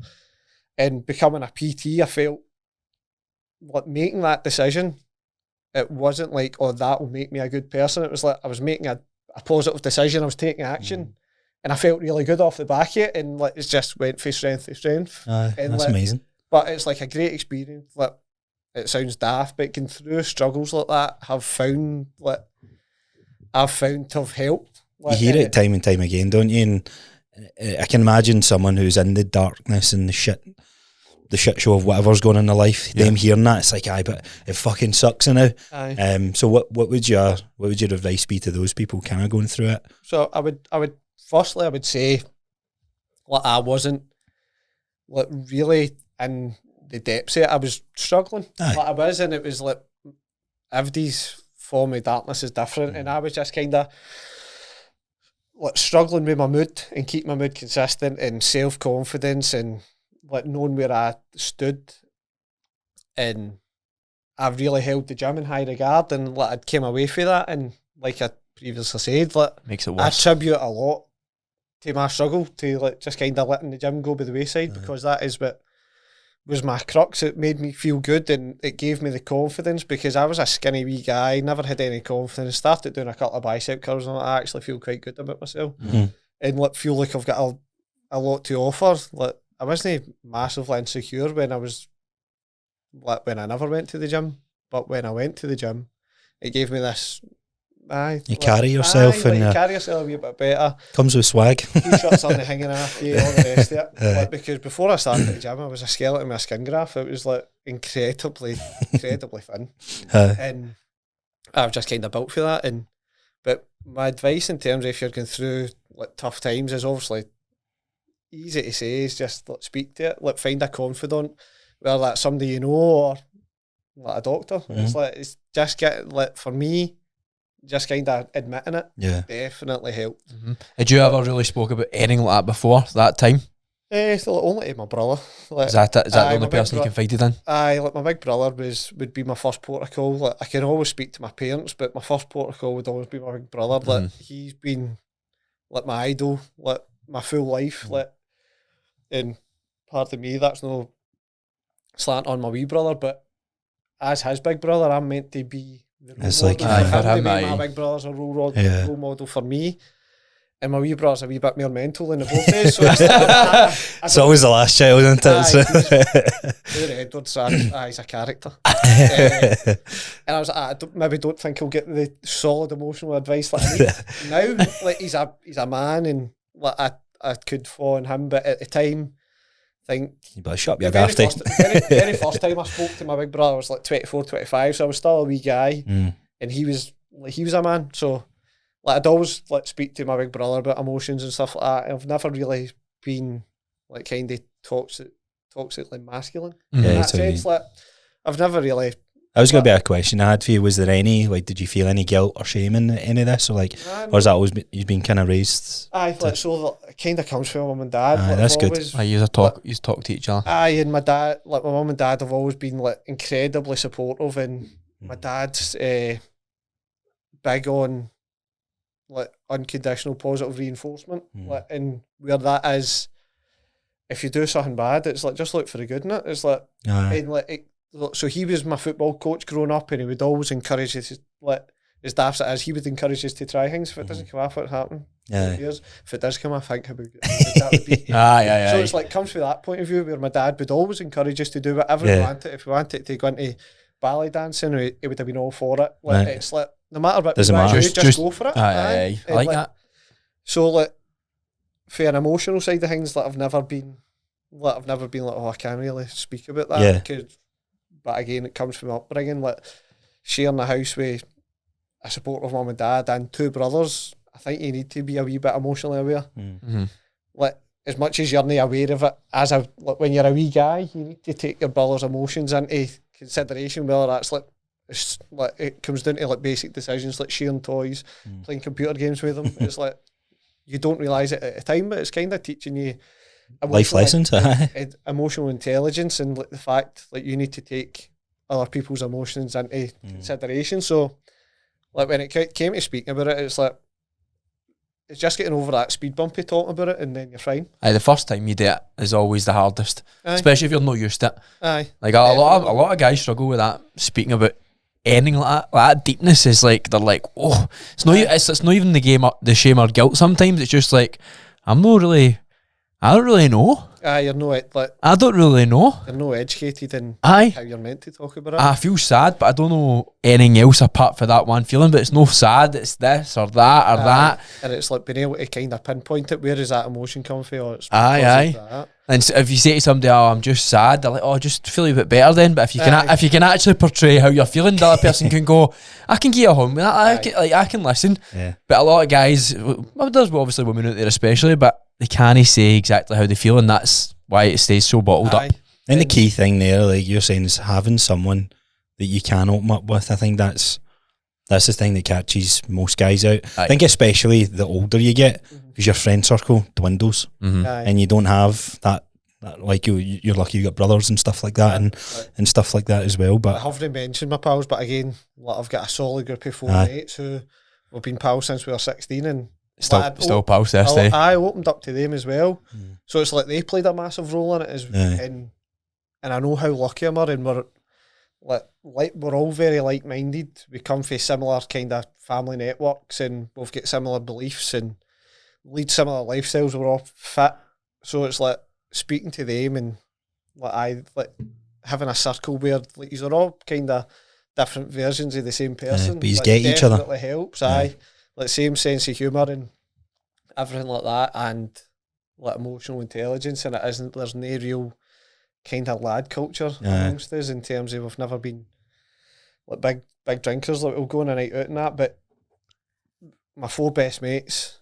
and becoming a PT, I felt making that decision, it wasn't like, oh, that will make me a good person. It was I was making a positive decision. I was taking action, And I felt really good off the back of it, and like, it's just went from strength to strength. And that's amazing. But it's like a great experience. Like, it sounds daft, but going through struggles like that, I've found to have helped. Like, you hear it time and time again, don't you? And I can imagine someone who's in the darkness and the shit show of whatever's going on in their life, them hearing that, it's like, aye, but it fucking sucks now. So what would your advice be to those people kind of going through it? So I would firstly, I would say, like, I wasn't like really in the depths of it. I was struggling. Like, I was, and it was like everybody's form of darkness is different, and I was just kind of like struggling with my mood and keep my mood consistent and self-confidence and like knowing where I stood. And I've really held the gym in high regard, and like I'd came away from that, and like I previously said, like, makes it worse. I attribute a lot to my struggle to like just kind of letting the gym go by the wayside, because that is what was my crux. It made me feel good, and it gave me the confidence, because I was a skinny wee guy, never had any confidence. Started doing a couple of bicep curls, and I actually feel quite good about myself, and like feel like I've got a lot to offer. Like, I wasn't massively insecure when I never went to the gym, but when I went to the gym, it gave me this. You carry yourself, and you carry yourself a wee bit better. Comes with swag. T-shirts on the hanging after you, all the rest of it. Like, because before I started the gym, I was a skeleton with a skin graft. It was like incredibly fun, and I've just kind of built for that. But my advice in terms of if you're going through like tough times is obviously easy to say, is just like, speak to it. Like, find a confidant, whether that's somebody you know or like a doctor. It's just like, for me, just kind of admitting it definitely helped. Had you ever really spoke about anything like that before that time? So only to my brother. Like, is that the only person you confided in? Like my big brother would be my first protocol. Like, I can always speak to my parents, but my first protocol would always be my big brother. Like, he's been like my idol, like my full life. Like, and part of me, that's no slant on my wee brother, but as his big brother, I'm meant to be the role it's like, model for him. My big brother's a role model for me, and my wee brother's a wee bit more mental than the both is. So it's always the last child, isn't it? Poor Edward's he's a character. And I was like, maybe don't think he'll get the solid emotional advice like I need. Now, like, he's a man, and like I could fall on him, but at the time, I think you better shut your very gafty. very first time I spoke to my big brother, I was like 24, 25, so I was still a wee guy, and he was a man. So like, I'd always like speak to my big brother about emotions and stuff like that. I've never really been like kind of toxically masculine in that sense. Like, I've never really. That was going to be a question I had for you. Was there any, like, did you feel any guilt or shame in any of this, or like, or is that always you've been kind of raised? Like, so it kind of comes from my mum and dad. Like, that's good. You talk to each other. And my dad, like my mum and dad, have always been like incredibly supportive, and my dad's big on like unconditional positive reinforcement, like, and where that is, if you do something bad, it's like, just look for the good in it. It's like, and like so he was my football coach growing up, and he would always encourage us, like, as daft as it is, he would encourage us to try things. If it doesn't come off, what's happening? If it does come off, think how good that would be. So it's like, comes from that point of view, where my dad would always encourage us to do whatever we wanted. If we wanted to go into ballet dancing, he would have been all for it. Like, it's like, no matter what, doesn't matter. Just go for it. I like that. So like, for an emotional side of things, like, I've never been like, oh, I can't really speak about that. But again, it comes from upbringing, like, sharing a house with a supportive mum and dad and two brothers. I think you need to be a wee bit emotionally aware. Like, as much as you're not aware of it, like, when you're a wee guy, you need to take your brother's emotions into consideration, whether that's like, it's like, it comes down to like basic decisions like sharing toys, playing computer games with them. It's like, you don't realise it at the time, but it's kind of teaching you life lessons, emotional intelligence, and like the fact like you need to take other people's emotions into consideration. So like, when it came to speaking about it, it's like, it's just getting over that speed bump of talking about it, and then you're fine. The first time you do it is always the hardest, especially if you're not used to it. Like, a lot of guys struggle with that, speaking about anything like that. Like, that deepness is like, they're like, oh, it's not even the shame or guilt. Sometimes it's just like, I don't really know. You're no like I don't really know. you're no educated in Aye. how you're meant to talk about it. I feel sad, but I don't know anything else apart from that one feeling. But it's no sad, it's this or that or that. And it's like being able to kind of pinpoint it. Where does that emotion come from? Or it's Aye, because of that. And so if you say to somebody, "Oh, I'm just sad," they're like, "Oh, just feel a bit better then." But if you can actually portray how you're feeling, the other person can go, "I can get a home with that. I can listen." Yeah. But a lot of guys, well, there's obviously women out there especially, but they can't say exactly how they feel, and that's why it stays so bottled up. And the key thing there, like you're saying, is having someone that you can open up with. I think that's the thing that catches most guys out. Aye. I think especially the older you get, because your friend circle dwindles, and you don't have that like you're lucky you got brothers and stuff like that, and stuff like that as well. But I haven't mentioned my pals, but again, like I've got a solid group of 4 mates who we've been pals since we were 16, and Still pals this day. I opened up to them as well, so it's like they played a massive role in it as and I know how lucky I'm and we're we're all very like-minded. We come from similar kind of family networks, and we've got similar beliefs and lead similar lifestyles. We're all fit, so it's like speaking to them and having a circle where these are all kind of different versions of the same person. But you get each other. Definitely helps. Aye, like same sense of humour and everything like that, and like emotional intelligence. And there's no real kind of lad culture amongst us in terms of we've never been like big drinkers. Like we'll go on a night out and that. But my 4 best mates,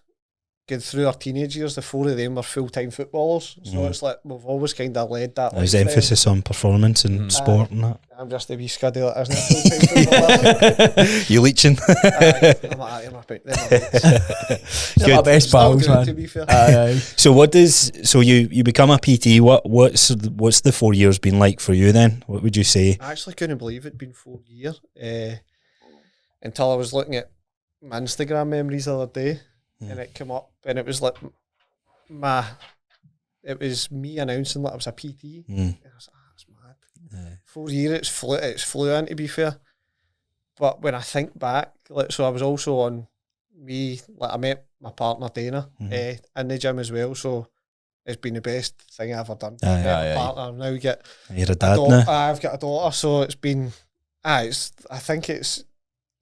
going through our teenage years, the 4 of them were full-time footballers. So it's like we've always kind of led that. There's emphasis on performance and sport and that. I'm just a wee scuddy that isn't a full-time footballer. You leeching? I'm like, They're my best pals, man. To be fair. So you become a PT. What's the 4 years been like for you then? What would you say? I actually couldn't believe it'd been 4 years until I was looking at my Instagram memories the other day. And it came up, and it was like it was me announcing that I was a PT. And I was like, that's mad. 4 years, it's flew in, to be fair. But when I think back, so I was also on I met my partner Dana in the gym as well. So it's been the best thing I've ever done. Partner, I've now got you're a dad now. I've got a daughter, so it's been. I think it's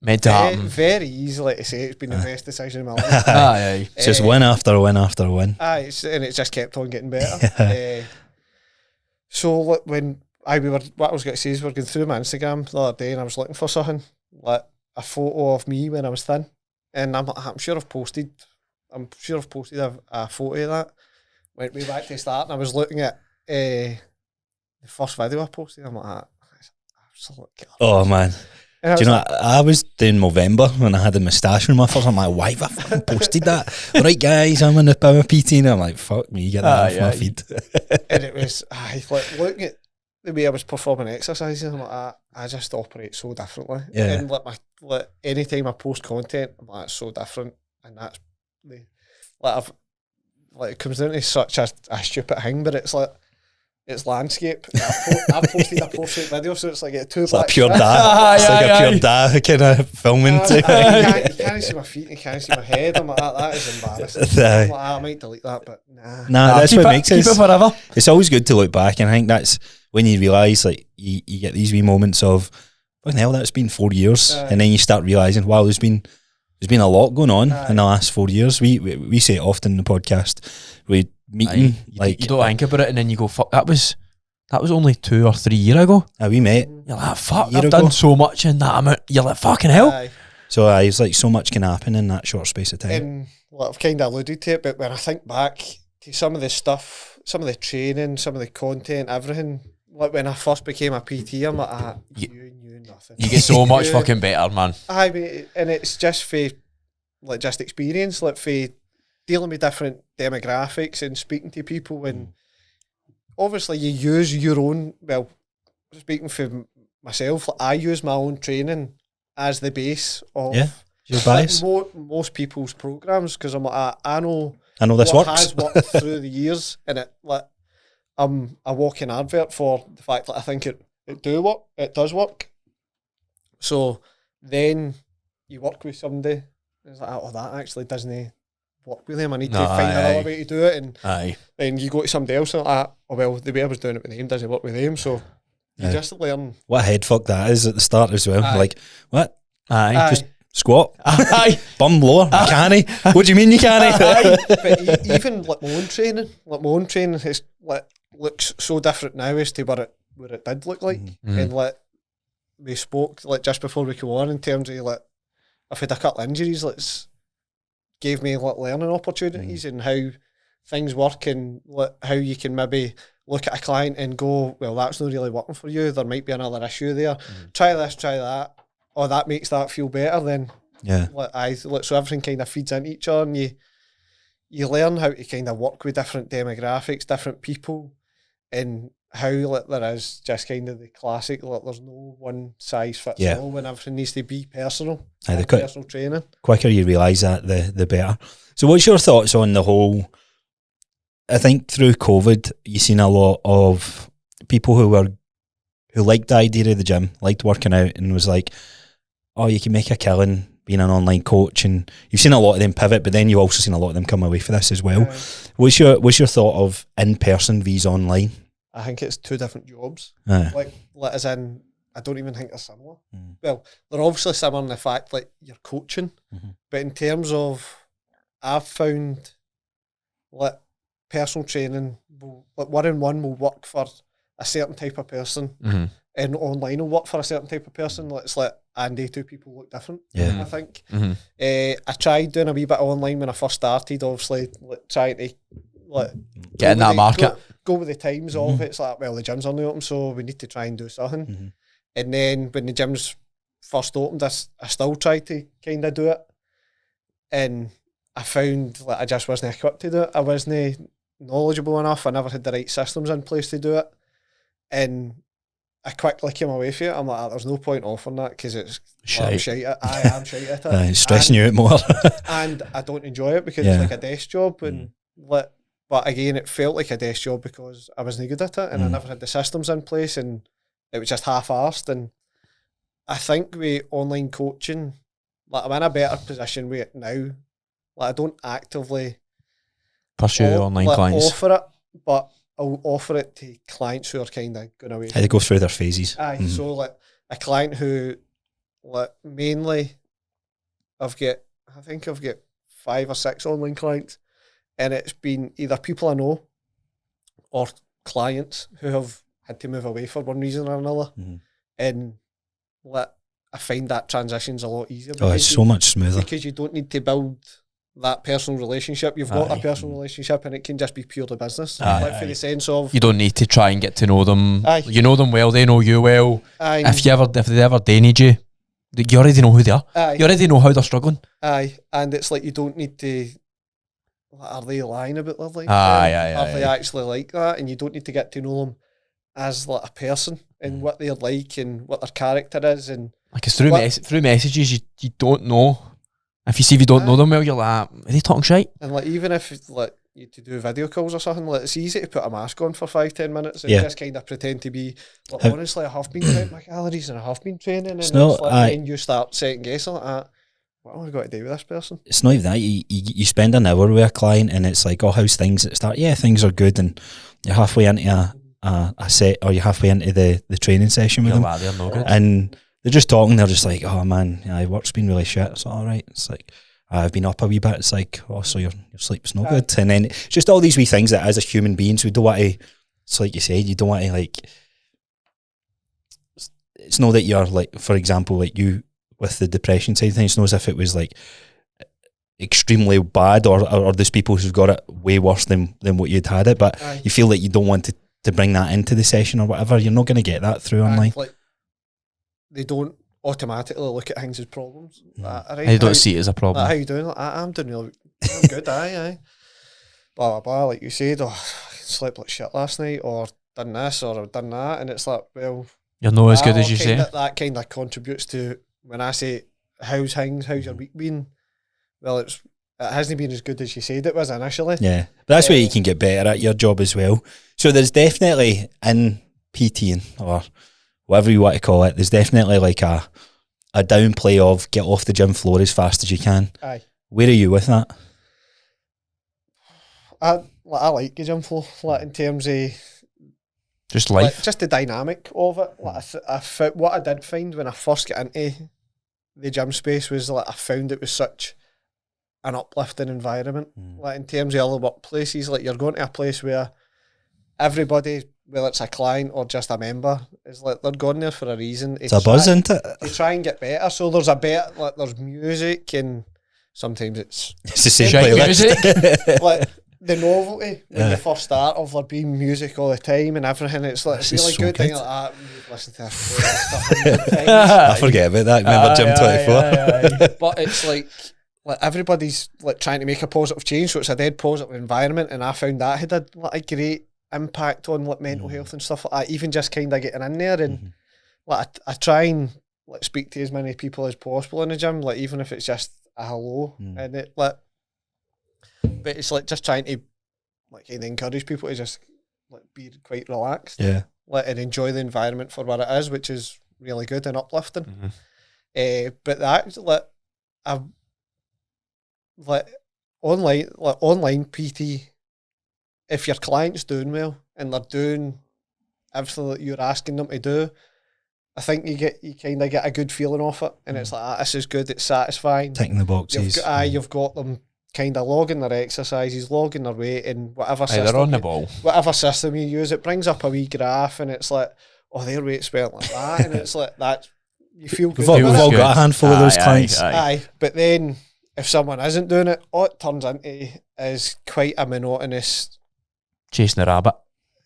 meant to happen. Very easily to say it's been the best decision in my life. It's just win after win after win. And it's just kept on getting better. So when what I was going to say is we're going through my Instagram the other day and I was looking for something, like a photo of me when I was thin. And I'm sure I've posted a photo of that. Went way back to the start and I was looking at the first video I posted. I'm like, that's absolute killer. Oh man. Do you know, I was doing Movember when I had the moustache in my first. I'm like, why have I fucking posted that? Right, guys, I'm in the power PT, and I'm like, fuck me, get that off my feed. And it was, like looking at the way I was performing exercises, I'm like, I just operate so differently. Yeah. And anytime I post content, I'm like, it's so different, and that's it comes down to such a stupid thing, but it's like. It's landscape. I've posted a portrait video, so it's like a two. It's like a pure dad. It's like a pure dad kind of filming. You can't see my feet, and you can't see my head. I'm like, that is embarrassing. I'm like, I might delete that, but nah. That's what makes it. Keep it forever. It's always good to look back, and I think that's when you realise, like, you get these wee moments of, well, hell, that's been 4 years, and then you start realising, wow, there's been a lot going on in the last 4 years. We say it often in the podcast. We meeting you don't think about it, and then you go, fuck, that was only 2 or 3 years ago. We met. You're like, fuck, I've done so much in that amount. You're like, fucking hell. So it's like so much can happen in that short space of time. And I've kind of alluded to it, but when I think back to some of the stuff, some of the training, some of the content, everything, like when I first became a PT, I'm like, you knew nothing. You get so much fucking better, man. And it's just for just experience, like for dealing with different demographics and speaking to people, and obviously you use your own, well, speaking for myself, I use my own training as the base of your bias. Most people's programs, because I'm like, I know this what works. has worked through the years, and it I'm a walking advert for the fact that I think it does work. So then you work with somebody, it's like, that actually doesn't work with them. I need to find another way to do it. And then you go to somebody else and like, oh well, the way I was doing it with them doesn't work with them. So you just learn. What a head fuck that is at the start as well. Like, what? Just squat. Bum lower. You can't. What do you mean you can't? But even like my own training is like looks so different now as to what it did look like. And like we spoke like just before we come on in terms of like I've had a couple of injuries. It's gave me like learning opportunities and how things work and how you can maybe look at a client and go, well, that's not really working for you. There might be another issue there. Try this, try that. Oh, that makes that feel better. Then so everything kind of feeds into each other, and you learn how to kind of work with different demographics, different people, and how there is just kind of the classic. There's no one size fits all, when everything needs to be personal. Personal training. Quicker you realise that, the better. So, what's your thoughts on the whole? I think through COVID, you've seen a lot of people who liked the idea of the gym, liked working out, and was like, oh, you can make a killing being an online coach, and you've seen a lot of them pivot, but then you've also seen a lot of them come away for this as well. What's your thought of in-person vs online? I think it's two different jobs. Like as in, I don't even think they're similar. Well, they're obviously similar in the fact like you're coaching, but in terms of, I've found like personal training, like one-on-one will work for a certain type of person, and online will work for a certain type of person. It's like, and they two people look different. I think. I tried doing a wee bit of online when I first started. Obviously, like, trying to get in that market. Go with the times of it. It's like, well, the gyms are not open, so we need to try and do something. And then when the gyms first opened, I still tried to kind of do it, and I found like I just wasn't equipped to do it. I wasn't knowledgeable enough. I never had the right systems in place to do it, and I quickly came away from it. I'm like, there's no point offering that because it's I'm shite at. I am shite at it. It's stressing you out more. And I don't enjoy it because it's like a desk job. And but again, it felt like a desk job because I wasn't good at it, and I never had the systems in place, and it was just half-arsed. And I think with online coaching, like I'm in a better position with it now. Like I don't actively pursue online clients. Offer it, but I'll offer it to clients who are kind of going away. They go through their phases. So like a client who, like mainly, I think I've got 5 or 6 online clients, and it's been either people I know or clients who have had to move away for one reason or another, and like I find that transition's a lot easier. Oh, it's so much smoother because you don't need to build that personal relationship. You've got a personal relationship, and it can just be purely business. For the sense of, you don't need to try and get to know them. You know them well, they know you well. If they ever need you, you already know who they are. You already know how they're struggling. And it's like you don't need to. Are they lying about their life? Are they actually like that? And you don't need to get to know them as like a person and what they're like and what their character is. And like it's through messages, you don't know. If you don't know them well, you're like, are they talking shit? And like even if like you to do video calls or something, like it's easy to put a mask on for 5-10 minutes and just kind of pretend to be. Like, honestly, I have been counting my calories and I have been training, and then you start second guessing like, what am I going to do with this person? It's not even that. You spend an hour with a client, and it's like, oh, how's things at the start? Yeah, things are good, and you're halfway into a set, or you're halfway into the training session with them, they're no good. And they're just talking. They're just like, oh man, work's been really shit. It's all right. It's like, I've been up a wee bit. It's like, oh, so your sleep's no good. And then it's just all these wee things that as a human beings we don't want to. It's like you said, you don't want to like. It's not that you're like, for example, like you with the depression side of things. It's not as if it was like extremely bad, or there's people who've got it way worse than what you'd had it. But you feel like you don't want to bring that into the session or whatever. You're not going to get that through online. Like, they don't automatically look at things as problems. They don't see it as a problem. How you doing? Like, I'm doing really I'm good. Aye. Blah blah blah. Like you said, I slept like shit last night, or done this, or I've done that, and it's like, well, you're not as good as you say. That kind of contributes to when I say how's your week been. Well, it hasn't been as good as you said it was initially. Yeah, but that's where you can get better at your job as well. So there's definitely in PTing or whatever you want to call it, there's definitely like a downplay of get off the gym floor as fast as you can. Aye. Where are you with that? I like the gym floor, like in terms of Just life. like, just the dynamic of it. Like what I did find when I first got into the gym space was like I found it was such an uplifting environment. Like in terms of other workplaces, like you're going to a place where everybody, whether it's a client or just a member, is like they're going there for a reason. It's a buzz, isn't it? They try and get better. So there's a better, like there's music, and sometimes it's It's the same Shite playlist. music. like the novelty when you first start of there being music all the time and everything. It's like it's This is really so good. good. Thing like that. You listen to this stuff 100 times. I forget about that. Remember Gym 24? But it's like everybody's like trying to make a positive change, so it's a dead positive environment, and I found that had a great impact on like mental health and stuff like that. Even just kind of getting in there, and like I try and like speak to as many people as possible in the gym, like even if it's just a hello, and it like, but it's like just trying to like kind of encourage people to just like be quite relaxed, like and enjoy the environment for what it is, which is really good and uplifting. But that like I've like online PT, if your client's doing well and they're doing everything that you're asking them to do, I think you kind of get a good feeling off it, and it's like this is good, it's satisfying, Ticking the boxes. You've got them kind of logging their exercises, logging their weight, and whatever system They're on the ball. whatever system you use, it brings up a wee graph, and it's like, oh, their weight's went like that, and it's like that. You feel good. We've all got a handful of those clients. Aye, but then if someone isn't doing it, all it turns into is quite a monotonous. Chasing a rabbit.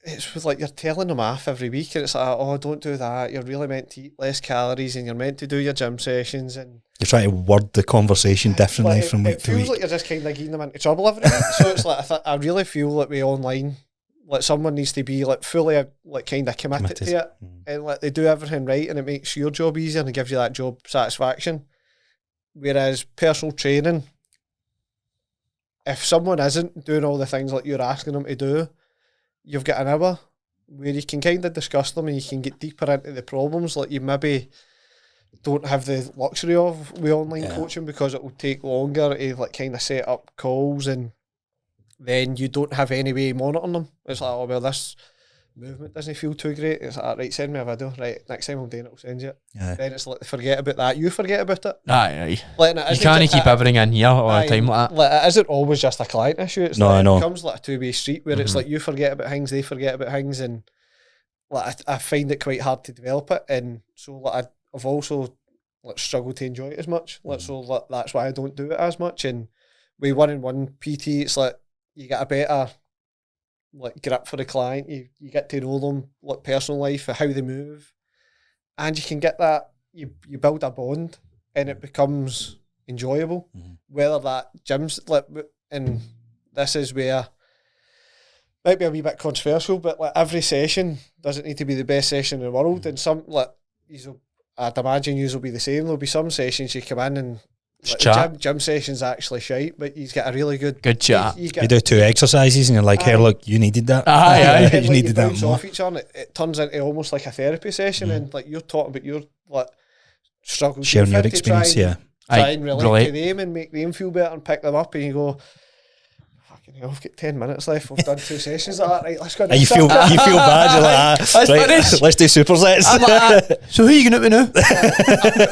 It's with like you're telling them off every week, and it's like, oh, don't do that. You're really meant to eat less calories, and you're meant to do your gym sessions, and You're trying to word the conversation differently like, from week it to feels week. like you're just kind of getting them into trouble every week. So it's like I really feel like we online, like someone needs to be like fully like kind of committed to it, and like they do everything right, and it makes your job easier and it gives you that job satisfaction. Whereas personal training, if someone isn't doing all the things like you're asking them to do, you've got an hour where you can kind of discuss them and you can get deeper into the problems. Like you maybe don't have the luxury of with online coaching because it will take longer to like kind of set up calls, and then you don't have any way of monitoring them. It's like, oh well, this movement doesn't feel too great. It's like, right, send me a video. Right, next time I'm doing it, I'll send you it. Then it's like they forget about that. You forget about it. Aye. Like, You can't keep everything in here all the time like that. Like, it isn't always just a client issue. It's No, like, I know. it becomes like a two-way street where it's like you forget about things, they forget about things, and like I find it quite hard to develop it. And so like I've also like struggled to enjoy it as much. Like so like, that's why I don't do it as much. And with one-on-one PT, it's like you get a better like grip for the client. You get to know them, like personal life, how they move, and you can get that. You build a bond, and it becomes enjoyable. Whether that gyms like, and this is where might be a wee bit controversial, but like every session doesn't need to be the best session in the world. And some like I'd imagine you will be the same. There'll be some sessions you come in and like the gym session's actually shite, but he's got a really good chat. You You do 2 exercises and you're like, hey, look, you needed that. Aye. You needed that more. off each other. It turns into almost like a therapy session, and like you're talking about your like struggles, Sharing your experience, try and relate to them and make them feel better and pick them up, and you go, fucking hell, I've got 10 minutes left. We've done 2 sessions of that. Right, let's go. And you feel bad. You're like, right, let's do supersets. I'm like, so who are you going to now?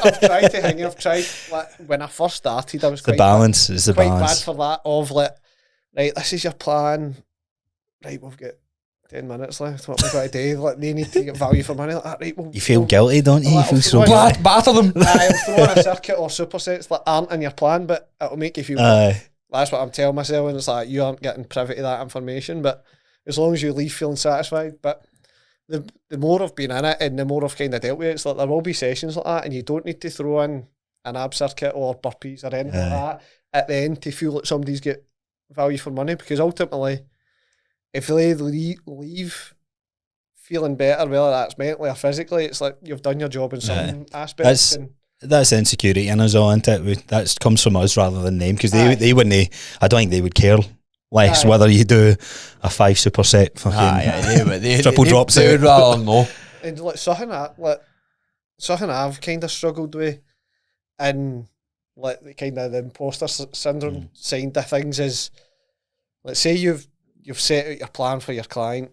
I've tried to hang. I've tried like when I first started. I was The quite balance is the quite balance. bad for that. Of like, right, this is your plan. Right, we've got 10 minutes left. What we've got to do? Like, they need to get value for money. Like that, right? You feel guilty, don't you? You feel so I'll guilty. Batter them. I'm throwing a circuit or supersets that aren't in your plan, but it'll make you feel good. That's what I'm telling myself, and it's like you aren't getting privy to that information. But as long as you leave feeling satisfied, but the more I've been in it and the more I've kind of dealt with it, it's like there will be sessions like that, and you don't need to throw in an ab circuit or burpees or anything like that at the end to feel like somebody's get value for money, because ultimately, if they leave feeling better, whether that's mentally or physically, it's like you've done your job in some aspects. That's insecurity in us all, isn't it? That comes from us rather than them, because they wouldn't. I don't think they would care less whether you do a 5 superset fucking triple drops. They would rather know. And like something I've kind of struggled with, and like the kind of the imposter syndrome side of things is, let's say you've you've set out your plan for your client,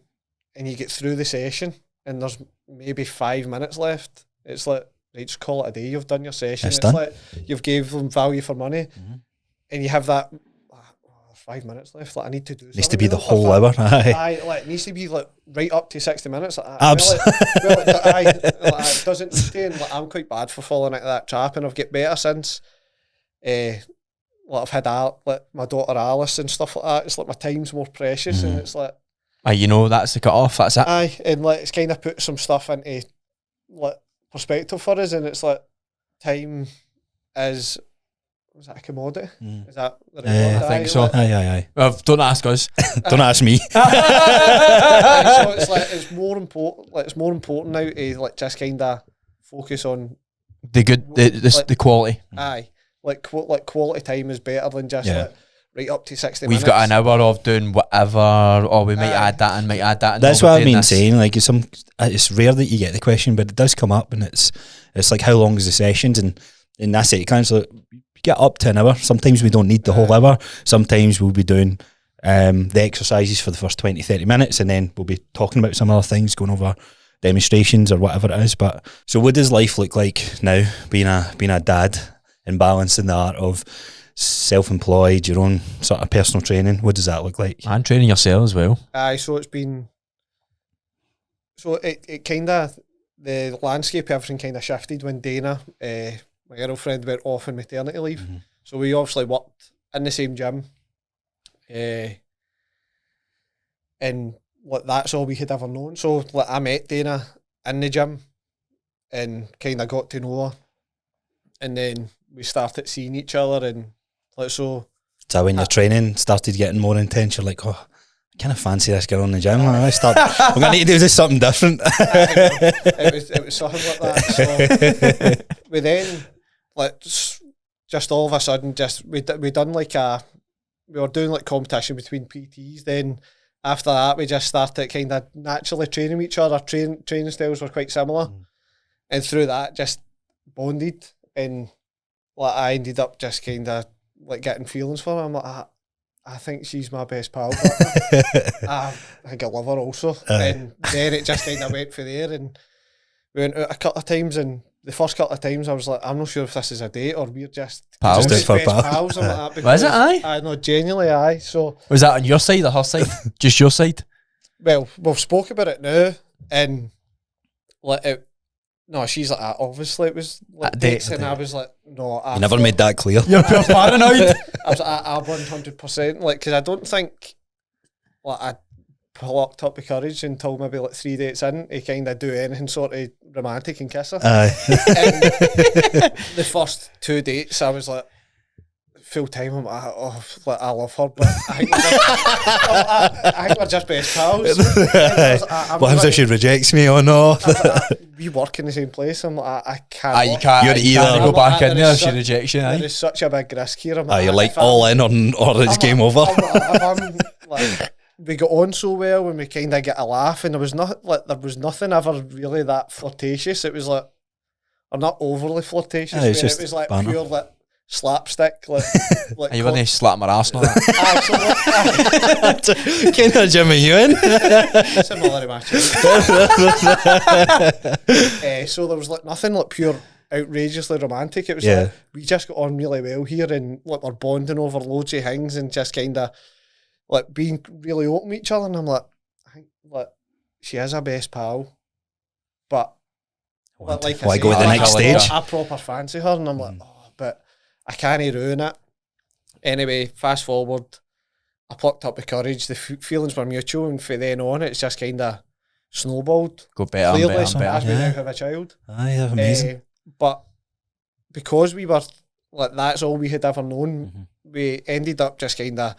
and you get through the session, and there's maybe 5 minutes left. It's like, right, just call it a day. You've done your session. It's done. like you've gave them value for money, and you have that 5 minutes left. Like, I need to do. Needs to be the with it. whole hour. Aye, like, it needs to be like right up to 60 minutes. Like, it doesn't need to. And, like, I'm quite bad for falling into that trap, and I've get better since. Like, I've had like my daughter Alice and stuff like that. It's like my time's more precious, and it's like, you know, that's the cut off. That's it. aye, and like it's kind of put some stuff into like perspective for us, and it's like time is that a commodity? Is that the right word? I think so. Like, Aye. Well, don't ask us. Don't ask me. so it's like it's more important. Like, it's more important now to like just kind of focus on The good, the quality. aye, like quality time is better than just like right up to 60 minutes. We've got an hour of doing whatever, or we might add that and might add that. And That's what I mean saying. Like, it's rare that you get the question, but it does come up, and it's like, how long is the sessions? And that's it. You can't sort of get up to an hour. Sometimes we don't need the whole hour. Sometimes we'll be doing the exercises for the first 20-30 minutes, and then we'll be talking about some other things, going over demonstrations or whatever it is. But so what does life look like now, being a dad and balancing the art of self-employed, your own sort of personal training? What does that look like? And training yourself as well. Aye, so it's been, so it kind of, the landscape, everything kind of shifted when Dana, my girlfriend, went off on maternity leave. So we obviously worked in the same gym, and like, that's all we had ever known. So like, I met Dana in the gym and kind of got to know her, and then we started seeing each other, and like, so when your training started getting more intense, you're like, oh, I kind of fancy this girl in the gym. I'm going to need to do this something different. it was something like that. So we then, like, just all of a sudden, we done like we were doing like competition between PTs. Then after that, we just started kind of naturally training each other. Training styles were quite similar, and through that, just bonded. And like, I ended up just kind of like getting feelings for her. I'm like, I think she's my best pal. I think I love her also. And then it just kind of went for there, and we went out a couple of times, and the first couple of times I was like, I'm not sure if this is a date or we're just pals. Just best for pals. I'm like that, Was it aye? I know, genuinely aye. So Was that on your side or her side? Just your side? well, we've spoke about it now, and like, no, she's like, obviously it was like dates, and I was like, no, You never made that clear. You're pure paranoid. I was like, I 100%, like, because I don't think like I plucked up the courage until maybe like 3 dates in to kind of do anything sort of romantic and kiss her. Aye. And the first 2 dates, I was like, full time, I'm like, oh, like, I love her, but I think we're just best pals. What happens if she rejects me or no? We work in the same place. I'm like, I can't. You work. can't, You're you can't either- go back in there if she There rejects you. There is such a big risk here. I'm You're like if I'm- all in or it's game over. if I'm like, we got on so well, and we kind of get a laugh, and there was nothing ever really that flirtatious. It was like, or not overly flirtatious. It's Where just it was like banter. pure like slapstick. Like You wouldn't slap my ass on that. Aye, Kind of Jimmy you in? similar to my so there was like nothing like pure outrageously romantic. It was like, we just got on really well here, and like, we're bonding over loads of things, and just kind of like being really open with each other. And I'm like, I think like she is our best pal, but like Why I go say, to the next I stage? proper fancy her, and I'm like, oh, but I can't ruin it. Anyway, fast forward, I plucked up the courage. The feelings were mutual, and from then on, it's just kind of snowballed. Go better and Clearly, better and as better. we now have a child. Aye, that's amazing. But because we were like, that's all we had ever known, we ended up just kind of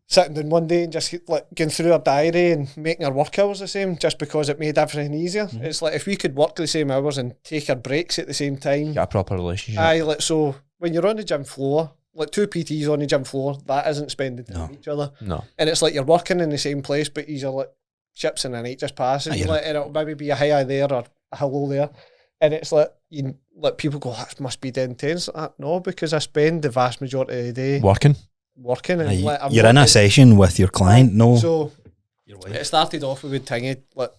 sitting down one day and just like going through our diary and making our work hours the same, just because it made everything easier. It's like, if we could work the same hours and take our breaks at the same time. Got a proper relationship. Aye, like, so when you're on the gym floor, like 2 PTs on the gym floor, that isn't spending time with each other. No. And it's like you're working in the same place, but you're like chips in the night just passing. Aye, Like, and it'll maybe be a hi there or a hello there. And it's like, like, people go, that must be dead intense. No, because I spend the vast majority of the day Working. working. And like, you're in a session with your client, no? So it started off with like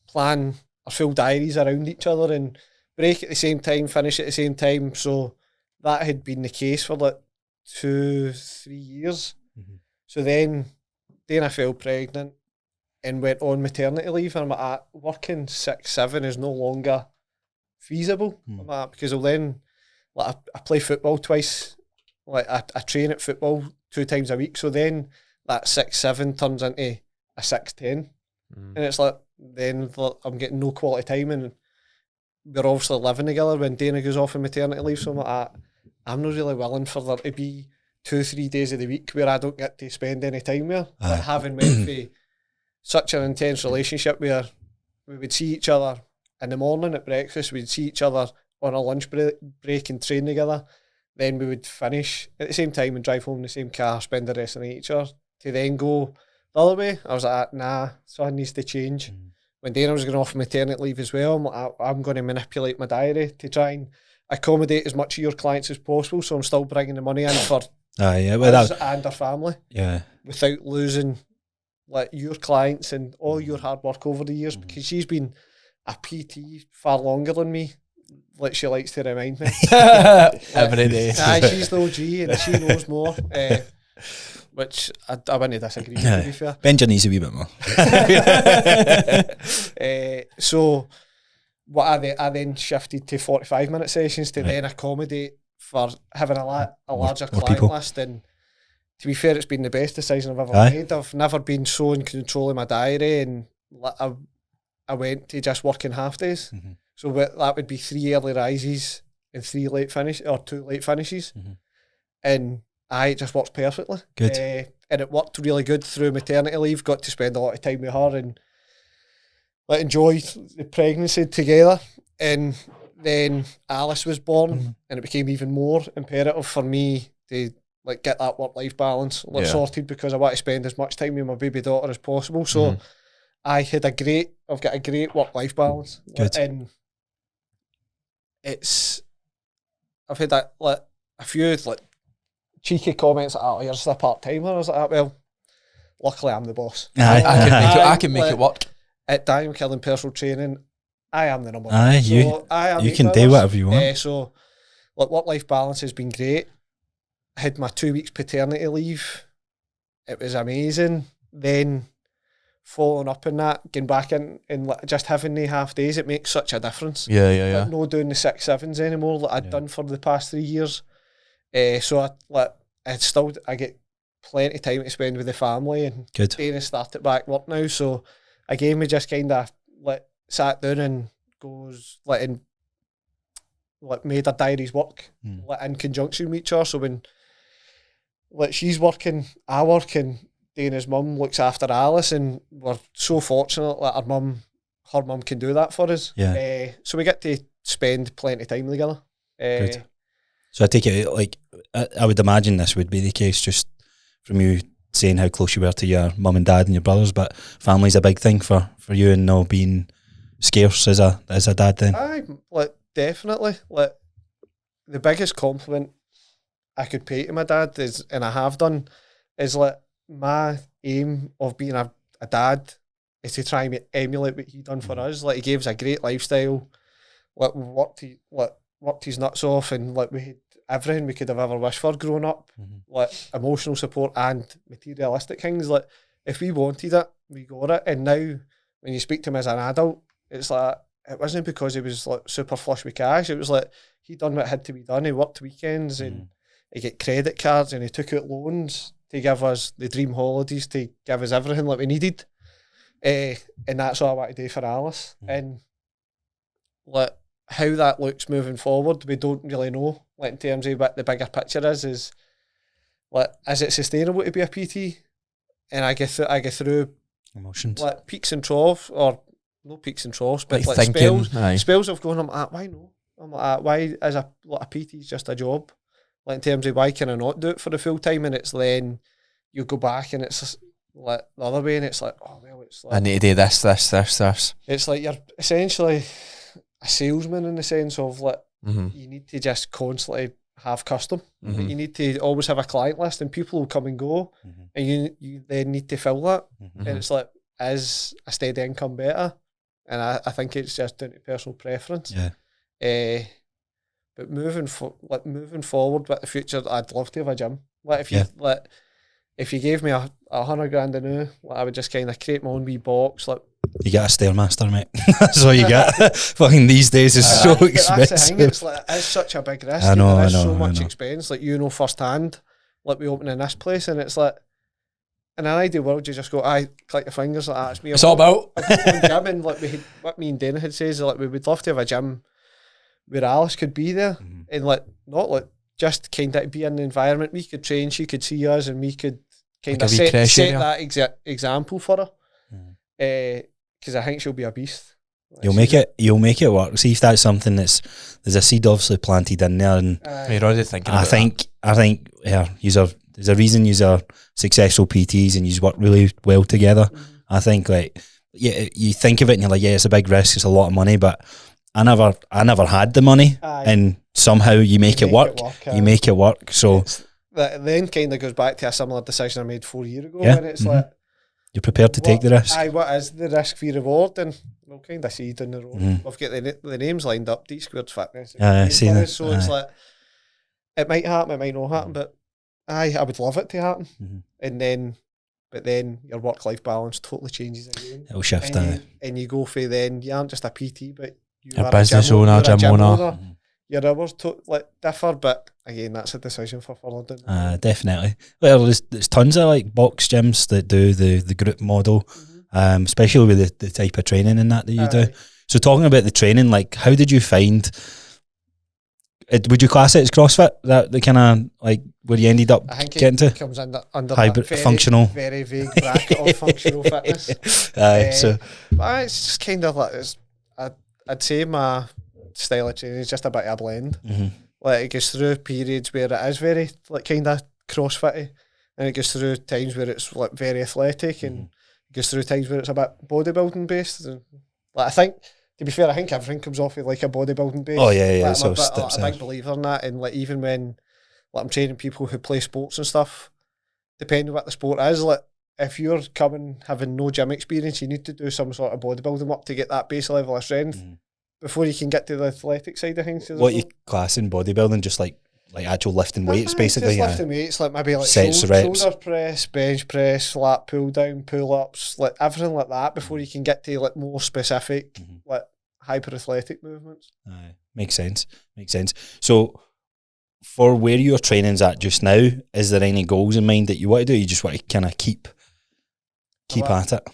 plan our full diaries around each other and break at the same time, finish at the same time. So that had been the case for like 2-3 years. So then Dana fell pregnant and went on maternity leave, and I'm like, working 6-7 is no longer feasible. I'm like, because then like I play football twice, like I train at football 2 times a week, so then that 6-7 turns into a 6-10, and it's like then I'm getting no quality time, and we're obviously living together when Dana goes off on maternity leave, so I'm like, I'm not really willing for there to be 2-3 days of the week where I don't get to spend any time with her. Like having went for such an intense relationship where we would see each other in the morning at breakfast, we'd see each other on a lunch break and train together, then we would finish at the same time and drive home in the same car, spend the rest of the night each other, to then go the other way. I was like, nah, something needs to change. When Dana was going off maternity leave as well, I'm like, I'm going to manipulate my diary to try and accommodate as much of your clients as possible, so I'm still bringing the money in for us and our family, without losing like your clients and all your hard work over the years, because she's been a PT far longer than me, like she likes to remind me. Every day. She's the OG and she knows more, which I wouldn't disagree with, to be fair. Bend your knees a wee bit more. So what I then shifted to 45-minute sessions to then accommodate for having a larger client people. list, and to be fair, it's been the best decision I've ever made. I've never been so in control of my diary, and I went to just working half days. So that would be 3 early rises and 2 late finishes, and it just works perfectly. Good. And it worked really good through maternity leave. Got to spend a lot of time with her and like enjoy the pregnancy together. And then Alice was born, and it became even more imperative for me to like get that work-life balance sorted, because I want to spend as much time with my baby daughter as possible. So I've got a great work-life balance. Good. And I've had that like a few like cheeky comments like, oh, you're just a part-timer. I was like, well, luckily I'm the boss. I can make it work. At Dan Kinland personal training, I am the number one. You can do whatever you want. So like work-life balance has been great. I had my 2 weeks paternity leave. It was amazing. Then following up on that, getting back in and just having the half days, it makes such a difference. Yeah. Like, no doing the 6-7s anymore that I'd done for the past 3 years. So I get plenty of time to spend with the family, and Dana started back work now. So again, we just kind of sat down and made our diaries work in conjunction with each other. So when she's working, I work, and Dana's mum looks after Alice, and we're so fortunate that her mum can do that for us. So we get to spend plenty of time together. Good. So I take it, like, I would imagine this would be the case just from you saying how close you were to your mum and dad and your brothers, but family's a big thing for you, and not being scarce as a dad then. Definitely. The biggest compliment I could pay to my dad is, and I have done, is my aim of being a dad is to try and emulate what he done for us. Like, he gave us a great lifestyle, worked his nuts off, and we had everything we could have ever wished for growing up, emotional support and materialistic things. Like, if we wanted it, we got it. And now when you speak to him as an adult, it's like, it wasn't because he was super flush with cash. It was like he done what had to be done. He worked weekends and he get credit cards, and he took out loans to give us the dream holidays, to give us everything we needed. And that's all I want to do for Alice. And how that looks moving forward, we don't really know. In terms of what the bigger picture is it sustainable to be a PT? And I get through emotions, peaks and troughs, or no peaks and troughs, but thinking, spells of going, I'm like, why no? I'm like, why is a PT is just a job? In terms of why can I not do it for the full time? And it's then you go back and it's the other way, and it's like, oh well, it's I need to do this. It's like you're essentially a salesman in the sense of you need to just constantly have custom. You need to always have a client list, and people will come and go, and you then need to fill that. And it's like, is a steady income better? And I think it's just down to personal preference. But moving forward with the future, I'd love to have a gym. Like if you gave me a $100,000 a new, I would just kind of create my own wee box. Like, you get a Stairmaster, mate. That's all you get. Fucking these days is so expensive. That's the thing. It's like, it's such a big risk. There is so much expense. Like, firsthand, like we opening this place, and it's like, in an ideal world, you just go, click your fingers, like, that's me. It's all about. Gym, and like what me and Dana had says, like, we would love to have a gym where Alice could be there, and like, not like just kind of be in the environment. We could train, she could see us, and we could kind of set that example for her. Because I think she'll be a beast. Like, you'll make it work. See if that's something there's a seed obviously planted in there, and you're already thinking. I think there's a reason you are successful PTs and you work really well together. I think you think of it and you're like, it's a big risk, it's a lot of money, but I never had the money, and somehow you make it work. You make it work. So that then kind of goes back to a similar decision I made 4 years ago, and it's like, you're prepared to take the risk. What is the risk for reward? And we'll kind of see down the road. We've got the names lined up, D Squared Fitness. I see that. So it's like, it might happen, it might not happen, but I would love it to happen. But then your work-life balance totally changes again. It'll shift. And you go for then, you aren't just a PT, but you're a business owner, gym owner. Your hours differ, but again, that's a decision for further down. Definitely. Well, there's tons of like box gyms that do the group model, especially with the type of training and that you do. So talking about the training, like, how did you find it? Would you class it as CrossFit? That the kind of like where you ended up getting to? Comes under hybrid, functional, very vague bracket of functional fitness. So it's just kind of like I'd say my style of training is just a bit of a blend. Like, it goes through periods where it is very like kind of CrossFitty, and it goes through times where it's like very athletic, and it goes through times where it's a bit bodybuilding based. And, like, I think, to be fair, I think everything comes off of like a bodybuilding base. Oh yeah. Like, I'm a big believer in that, and like even when like I'm training people who play sports and stuff, depending on what the sport is, like if you're coming having no gym experience, you need to do some sort of bodybuilding work to get that base level of strength before you can get to the athletic side of things. What you class in bodybuilding, just like actual lifting weights, basically. Just lifting weights, like maybe like sets, reps, shoulder press, bench press, lat pull down, pull ups, like everything like that before you can get to like more specific, like hyper athletic movements. Makes sense. So, for where your training's at just now, is there any goals in mind that you want to do? You just want to kind of keep at it.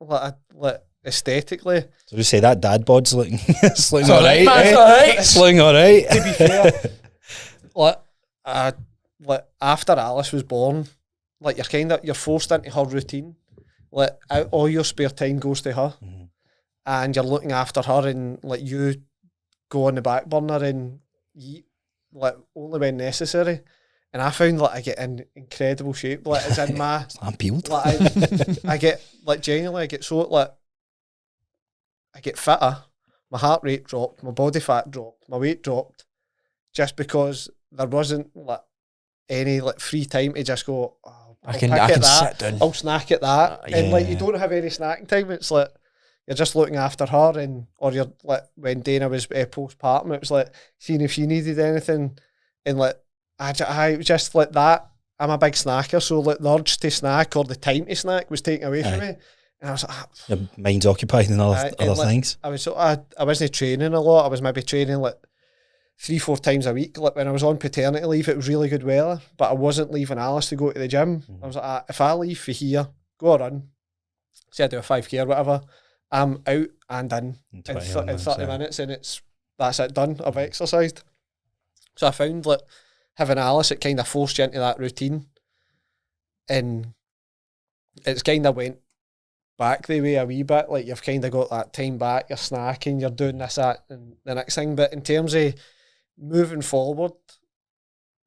Like aesthetically. So just say that dad bod's looking, it's looking all right, man. It's looking all right. To be fair, like after Alice was born, like you're forced into her routine. Like all your spare time goes to her, and you're looking after her, and like you go on the back burner and eat like only when necessary. And I found like I get in incredible shape. Like it's in my I'm peeled. Like I get like genuinely I get so like I get fitter, my heart rate dropped, my body fat dropped, my weight dropped, just because there wasn't like any like free time to just go, I can sit down, I'll snack at that. And like you don't have any snacking time. It's like you're just looking after her, and or you're like when Dana was postpartum, it was like seeing if she needed anything, and like I just like that. I'm a big snacker, so like the urge to snack or the time to snack was taken away from me. And I was like, your mind's occupied in other things. I wasn't training a lot. I was maybe training like 3-4 times a week. Like when I was on paternity leave, it was really good weather, but I wasn't leaving Alice to go to the gym. I was like, if I leave for here, go a run, say I do a 5K or whatever, I'm out and in 30 minutes, and that's it, done. I've exercised. So I found like having Alice, it kind of forced you into that routine, and it's kind of went back the way a wee bit. Like you've kind of got that time back, you're snacking, you're doing this, that, and the next thing. But in terms of moving forward,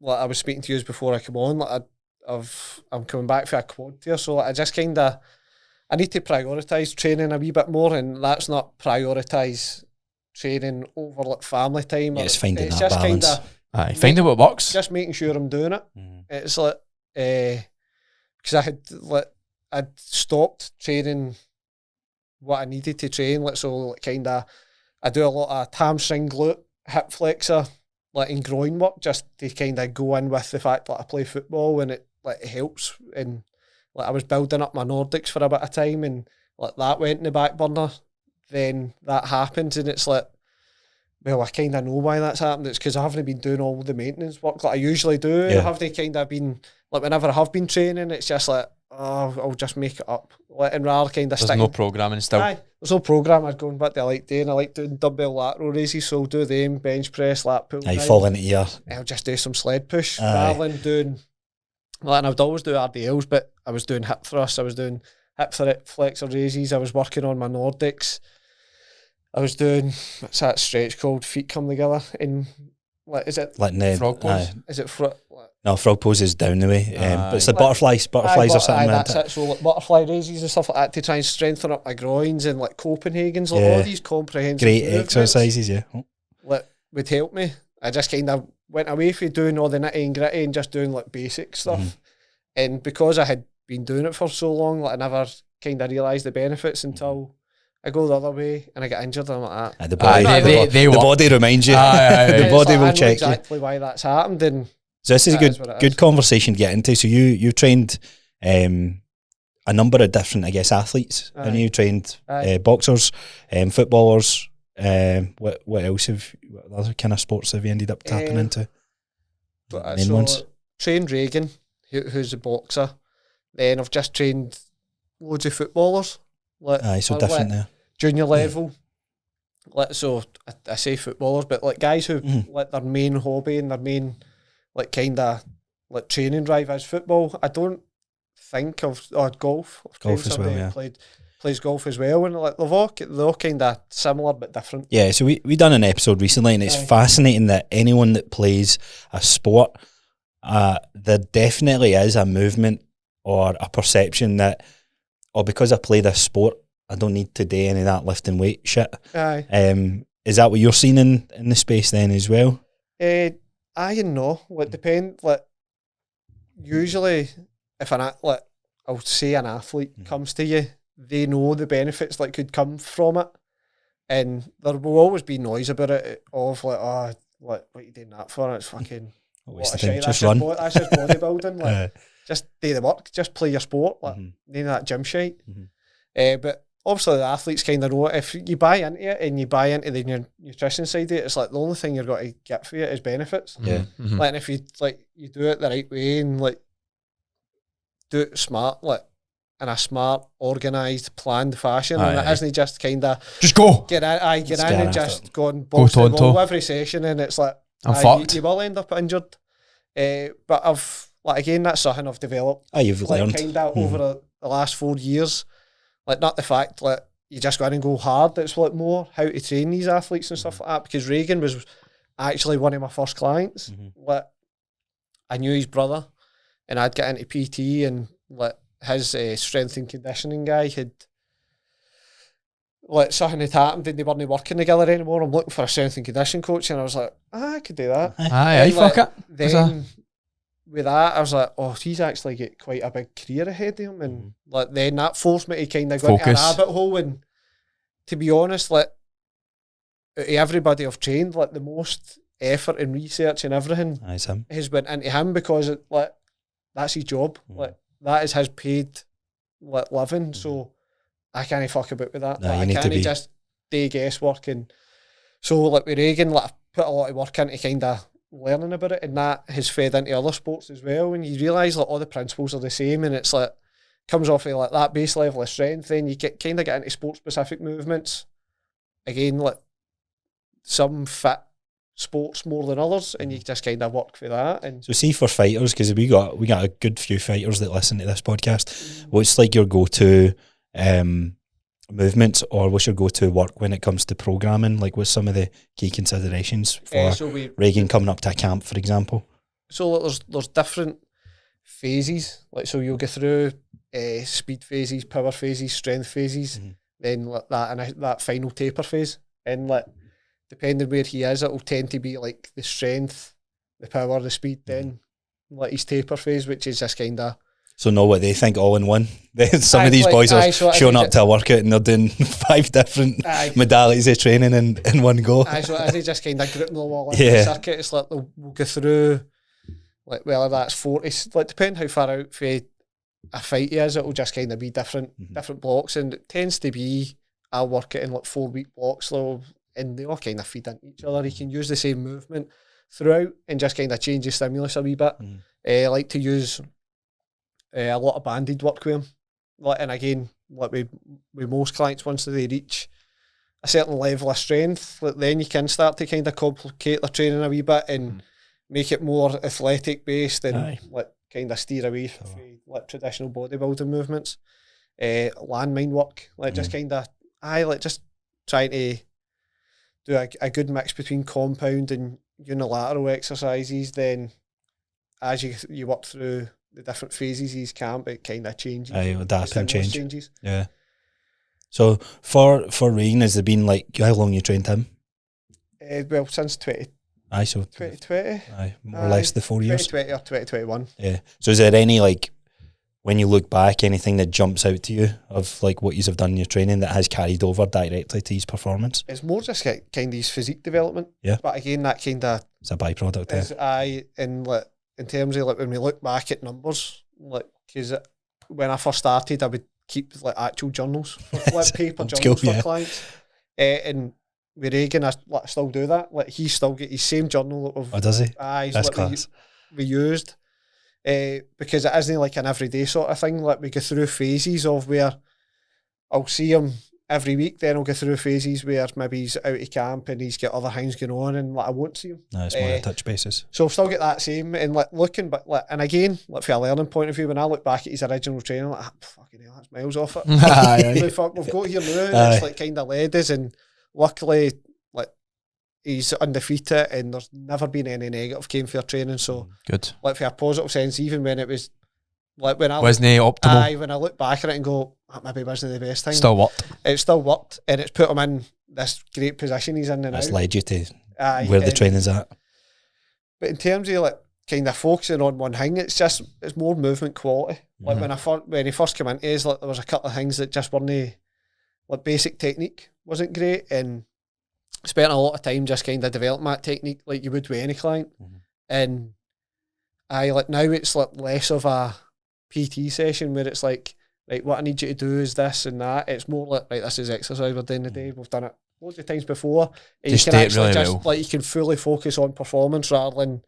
like I was speaking to you before I come on, like I'm coming back for a quad here, so like I just kind of I need to prioritise training a wee bit more, and that's not prioritise training over like family time. Yeah, it's finding it's that just balance. Kind of Aye, finding what works. Just making sure I'm doing it. It's like, because I'd stopped training what I needed to train. Like, so like, kind of, I do a lot of hamstring, glute, hip flexor, like in groin work, just to kind of go in with the fact that I play football and it helps. And like I was building up my Nordics for a bit of time, and like that went in the back burner. Then that happens, and it's like, well, I kind of know why that's happened. It's because I haven't been doing all the maintenance work that I usually do. I haven't kind of been, like, whenever I have been training, it's just like, oh, I'll just make it up. Like, and rather kind of There's no programming still. Aye, there's no program. I'd go, what do I like doing? I like doing dumbbell lateral raises, so I'll do them, bench press, lat pull. I fall into your. I'll just do some sled push rather than doing, like, and I would always do RDLs, but I was doing hip thrusts, I was doing hip flexor raises, I was working on my Nordics. I was doing, what's that stretch called? Feet come together in, like, is it like Ned, frog pose? Is it no, frog pose is down the way. But it's the butterflies or something. That's it. So like butterfly raises and stuff like that to try and strengthen up my groins, and like Copenhagen's, like all these comprehensive great exercises, like would help me. I just kind of went away from doing all the nitty and gritty and just doing like basic stuff. And because I had been doing it for so long, like I never kind of realised the benefits until I go the other way and I get injured, and I'm like that. The body reminds you. The body will check exactly why that's happened. And so this is a good conversation to get into. So you trained a number of different, I guess, athletes, and you trained boxers, footballers. What else what other kind of sports have you ended up tapping into? Main ones. Trained Reagan, who's a boxer. Then I've just trained loads of footballers. So different there. Junior level. So I say footballers, but like guys who like their main hobby and their main like kind of like training drive is football. I don't think of golf. Golf as well, plays golf as well, and like they're all kind of similar but different. Yeah, so we done an episode recently, and it's fascinating that anyone that plays a sport, there definitely is a movement or a perception that, because I play this sport, I don't need to do any of that lifting weight shit. Aye. Is that what you're seeing in the space then as well? Aye and no. Like depend. Like usually, if I'll say an athlete comes to you, they know the benefits that could come from it, and there will always be noise about it of like, what are you doing that for? It's fucking just run. That's just bodybuilding. Like, just do the work, just play your sport, like none of that gym shite. But obviously the athletes kind of know it. If you buy into it and you buy into the nutrition side of it, it's like the only thing you're going to get for it is benefits. Like, and if you you do it the right way and like do it smart, like in a smart, organised, planned fashion, and it isn't just kind of just go get in and just go and box the ball every session, and it's like I'm fucked. You will end up injured. But I've again, that's something I've developed. You've learned kind of over the last 4 years. Like, not the fact like you just go in and go hard. It's like more how to train these athletes and stuff like that. Because Reagan was actually one of my first clients. Like, I knew his brother, and I'd get into PT, and like his strength and conditioning guy had like something had happened and they weren't working together anymore. I'm looking for a strength and conditioning coach, and I was like, I could do that. Aye, fuck it. Then with that, I was like, he's actually got quite a big career ahead of him, and like then that forced me to kind of go into a rabbit hole. And to be honest, like everybody I've trained, like the most effort and research and everything has been into him, because like that's his job. Like that is his paid like living. So I can't fuck about with that. I can't just do guesswork. And so like with Reagan, like I put a lot of work into kind of learning about it, and that has fed into other sports as well. And you realise like all the principles are the same, and it's like comes off of like that base level of strength. Then you get into sport specific movements. Again, like some fit sports more than others, and you just kind of work for that. And so see for fighters, because we got a good few fighters that listen to this podcast. What's like your go-to movements, or what's your go-to work when it comes to programming? Like, what's some of the key considerations for Reagan coming up to a camp, for example? So there's different phases. Like, so you'll go through speed phases, power phases, strength phases, then like that and that final taper phase. And like depending where he is, it'll tend to be like the strength the power, the speed, then like his taper phase, which is just kind of. So know what they think all in one. Some of these boys are showing up to a workout and they're doing 5 different modalities of training in one go. So as they just kind of grip them all in the circuit, it's like we'll go through, like whether that's 40, like depending how far out for a fight he is, it'll just kind of be different blocks, and it tends to be I'll work it in like 4-week blocks though, and they all kind of feed into each other. You can use the same movement throughout and just kind of change the stimulus a wee bit. I like to use a lot of banded work with him, and again, like with most clients, once they reach a certain level of strength, then you can start to kind of complicate their training a wee bit and make it more athletic based and like kind of steer away from like traditional bodybuilding movements. Landmine work, like just kind of just trying to do a good mix between compound and unilateral exercises. Then as you work through the different phases of his camp, it kind of changes. Adapt and changes. Yeah. So for Regan, has there been like, how long you trained him? Well, since 2020. More or less the 4 years. 2020 or 2021. Yeah. So is there any, like, when you look back, anything that jumps out to you of like what you have done in your training that has carried over directly to his performance? It's more just kind of his physique development. Yeah. But again, that kind of... It's a byproduct. In terms of like when we look back at numbers, like, because when I first started, I would keep like actual journals, like paper journals for clients. And with Regan, I still do that. Like, he still get his same journal of. Oh, does he? That's class. We used because it isn't like an everyday sort of thing. Like, we go through phases of where I'll see him every week, then I'll go through phases where maybe he's out of camp and he's got other things going on, and like I won't see him. No, it's more a touch basis. So I'll still get that same, and like looking, but like, and again, like from a learning point of view, when I look back at his original training, I'm like, fucking hell, that's miles off it. We've got here now, it's like kind of led us, and luckily, like, he's undefeated, and there's never been any negative came for training. So good. Like, for a positive sense, even when it was like when I wasn't optimal. When I look back at it and go, that maybe wasn't the best thing. Still worked. It still worked, and it's put him in this great position he's in now. That's led you to where the training's at. But in terms of like kind of focusing on one thing, it's more movement quality. Like when he first came into us, like there was a couple of things that just weren't, like basic technique wasn't great, and spent a lot of time just kind of developing that technique like you would with any client. And now it's like less of a PT session where it's like, right, what I need you to do is this and that. It's more like, right, this is exercise we're doing today. We've done it loads of times before. And just you can actually really like, you can fully focus on performance rather than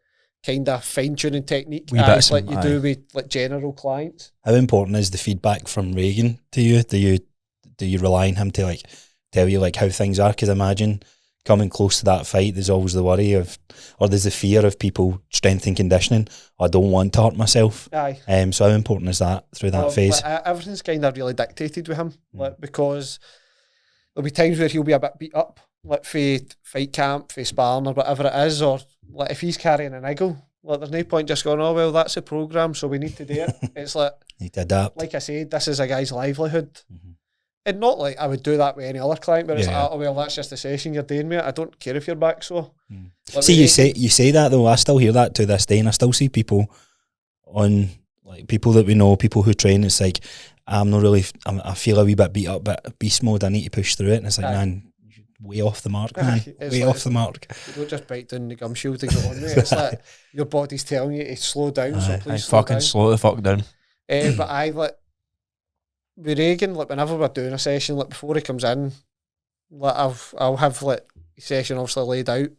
kind of fine tuning technique like you do with like general clients. How important is the feedback from Regan to you? Do you rely on him to like tell you like how things are? Because imagine coming close to that fight, there's always the worry of, or there's the fear of people strength and conditioning. I don't want to hurt myself. So how important is that through that phase? Like, everything's kind of really dictated with him, like, because there'll be times where he'll be a bit beat up, like for fight camp, for sparring or whatever it is, or like if he's carrying an eagle, like there's no point just going, oh well, that's a program, so we need to do it. It's like, need to adapt. Like I said, this is a guy's livelihood. And not like I would do that with any other client, but it's like, oh well, that's just a session you're doing, mate. I don't care if your back's sore. Like, see, you say that though. I still hear that to this day, and I still see people on, like, people that we know, people who train. It's like, I feel a wee bit beat up, but beast mode, I need to push through it. And it's like, man, way off the mark, man. Way off the mark. You don't just bite down the gum shield to go on, mate. It's like your body's telling you to slow down. So please slow the fuck down. But like, with Regan, like whenever we're doing a session, like before he comes in, like I'll have like a session obviously laid out,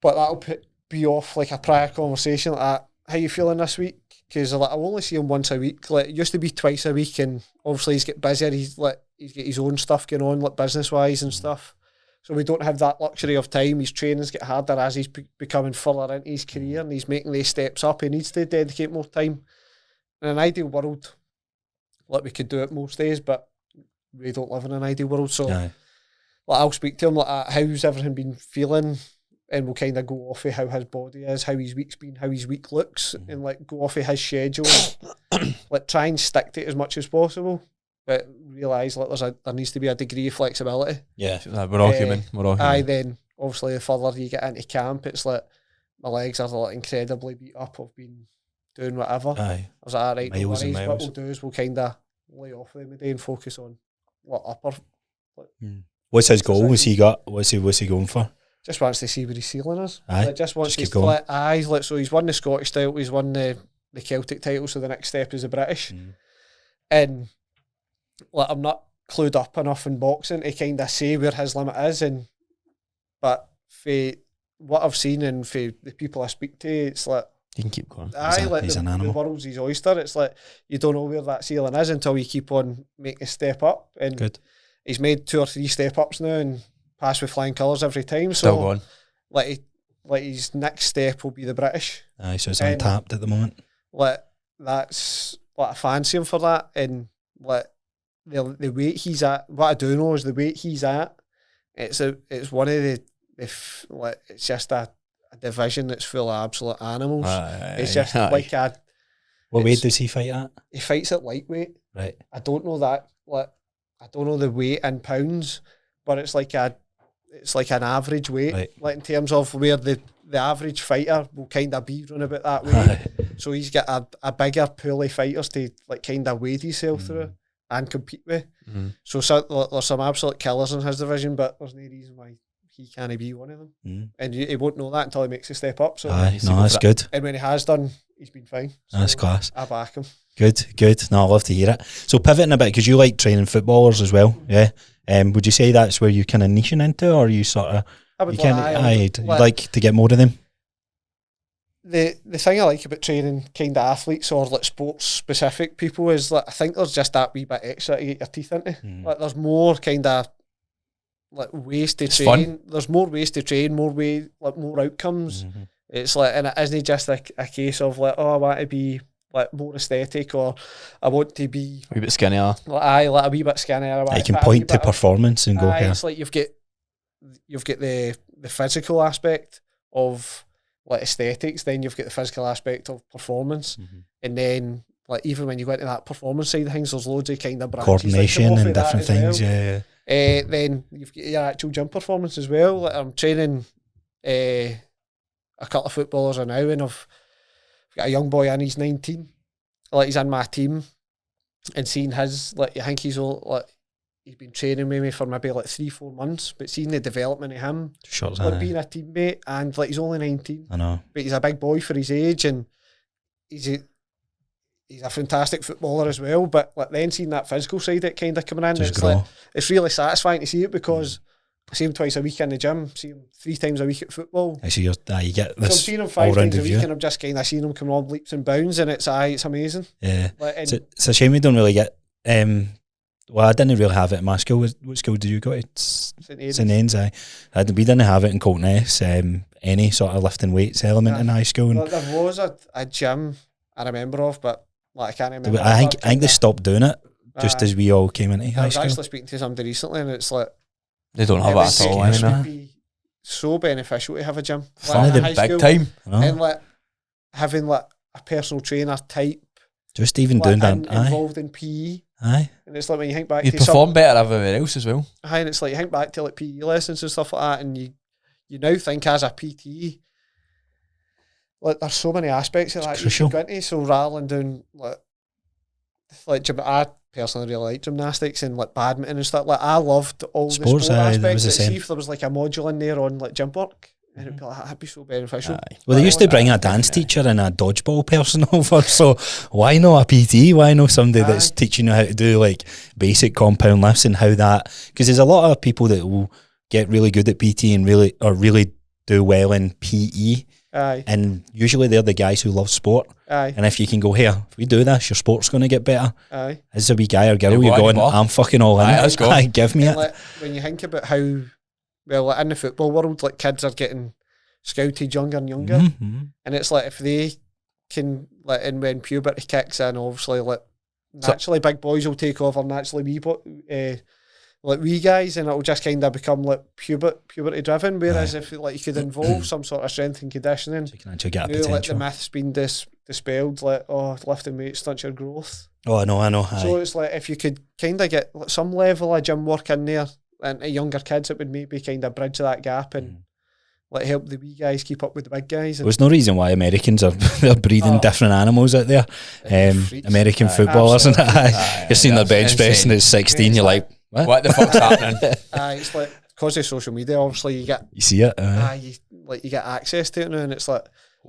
but that'll be off like a prior conversation like that. How you feeling this week? Because like I'll only see him once a week. Like it used to be twice a week, and obviously he's get busier. He's got his own stuff going on, like business wise and stuff. So we don't have that luxury of time. His trainings get harder as he's becoming further into his career, and he's making these steps up. He needs to dedicate more time. In an ideal world, like we could do it most days, but we don't live in an ideal world. So like I'll speak to him like, how's everything been feeling, and we'll kind of go off of how his body is, how his week's been, how his week looks, and like go off of his schedule, like try and stick to it as much as possible, but realise like there needs to be a degree of flexibility. Yeah, we're all human. We're all human. Then obviously the further you get into camp, it's like my legs are like incredibly beat up. I've been doing whatever. Aye. I was like, all right, no Miles and worries. What miles. we'll do is we'll kind of lay off them a day and focus on what upper. What's his goal? What's he going for? Just wants to see where his ceiling is. Aye. Like, just wants Just to keep going. so he's won the Scottish title, he's won the Celtic title, so the next step is the British. And like, I'm not clued up enough in boxing to kind of say where his limit is, but for what I've seen and for the people I speak to, it's like You can keep going. He's an the animal. world's his oyster. It's like you don't know where that ceiling is until you keep on making a step up. And Good. he's made 2 or 3 step ups now and passed with flying colours every time. Still So going. like his next step will be the British. Aye, so it's And- untapped at the moment. Like that's like I fancy him for that. And like the weight he's at, what I do know is the weight he's at. It's one of the like it's just a division that's full of absolute animals. It's just like What weight does he fight at? he fights at lightweight. Right. I don't know that. Like I don't know the weight in pounds, but it's like an average weight. Right. Like in terms of where the average fighter will kind of be run about that weight. Aye. So he's got a bigger pool of fighters to like kind of weigh himself through and compete with. So there's some absolute killers in his division, but there's no reason why he can't be one of them. And he won't know that until he makes a step up. So Aye, no, that's good. and when he has done, he's been fine. So That's class. I back him. Good. No, I love to hear it. So pivoting a bit, because you like training footballers as well, yeah? Would you say that's where you kind of niching into, or you sort of, I would you kind like, of, like to get more of them? The thing I like about training kind of athletes or like sports specific people is like I think there's just that wee bit extra to get your teeth into. Like there's more kind of like ways to train. Fun. There's more ways to train, more outcomes. It's like, and it isn't just a case of like, oh, I want to be like more aesthetic, or I want to be A wee bit skinnier. like a wee bit skinnier. You can point to performance and go here. It's like you've got the physical aspect of like aesthetics, then you've got the physical aspect of performance, and then like even when you go into that performance side of things, there's loads of kind of branches Coordination that come off and of that different as things, well. yeah. Then you've got your actual gym performance as well. Like I'm training a couple of footballers now, and I've got a young boy in, he's 19. Like he's in my team, and seeing his, like I think he's been training with me for maybe like 3-4 months, but seeing the development of him, Sure, like being a teammate, and like he's only 19. I know. But he's a big boy for his age, and he's a fantastic footballer as well. But like then seeing that physical side it kind of coming in, Just it's grow. like it's really satisfying to see it, because I see him twice a week in the gym, see him 3 times a week at football. I see you get So I'm this seeing him 5 times all-rounded a week, view. and I'm just kind of seeing him come on leaps and bounds, and it's amazing. Yeah. Like, and It's a shame we don't really get. Well, I didn't really have it in my school. What school did you go to? St. Aidan's. St. Anne's, aye. We didn't have it in Coltness. Any sort of lifting weights element in high school. And Like, there was a gym I remember of, but like I can't remember. I think they stopped doing it just Aye. as we all came into I high was school. actually speaking to somebody recently, and it's like They don't have it that was at all scarce, anymore. it'd be so beneficial to have a gym. Funny, in the high Big school, time. I know. and like having like a personal trainer type, Just even like, doing that. Aye. involved in PE, Aye. and it's like when you think back You to perform better everywhere else as well. and it's like you think back to like PE lessons and stuff like that, and you now think as a PT, like there's so many aspects of that you crucial. can go into. So rather than doing like gym, I personally really like gymnastics and like badminton and stuff. Like I loved all Sports, the sport aye, that aspects. was the Like, see same. if there was like a module in there on like gym work, and it'd be like that'd be so beneficial. Aye. Well, they Like, used to bring a definitely. dance teacher and a dodgeball person over, so why not a PT? Why not somebody that's Aye. teaching you how to do like basic compound lifts and how that? Because there's a lot of people that will get really good at PT and really do well in PE, Aye, and usually they're the guys who love sport. aye, And if you can go here, if we do this, your sport's going to get better. aye. As a wee guy or girl, You you're go on going, your bar. I'm fucking all in. Aye, it. let's go. Aye, give me And it. like, when you think about how well like, in the football world, like kids are getting scouted younger and younger, Mhm. and it's like if they can like, and when puberty kicks in, obviously like So- naturally big boys will take over naturally like wee guys, and it'll just kind of become like puberty driven. Whereas if like you could involve some sort of strength and conditioning, So you can actually get a you know, like the potential. myth's been dispelled, like lifting weights stunts your growth. Oh, I know. Aye. So it's like if you could kind of get like, some level of gym work in there and to younger kids, it would maybe kind of bridge that gap and like help the wee guys keep up with the big guys. And There's no reason why Americans are they're breeding different animals out there. American footballers and you've seen their bench press and it's 16. You're like, what the fuck's happening? It's like because of social media, obviously you see it. You get access to it now, and it's like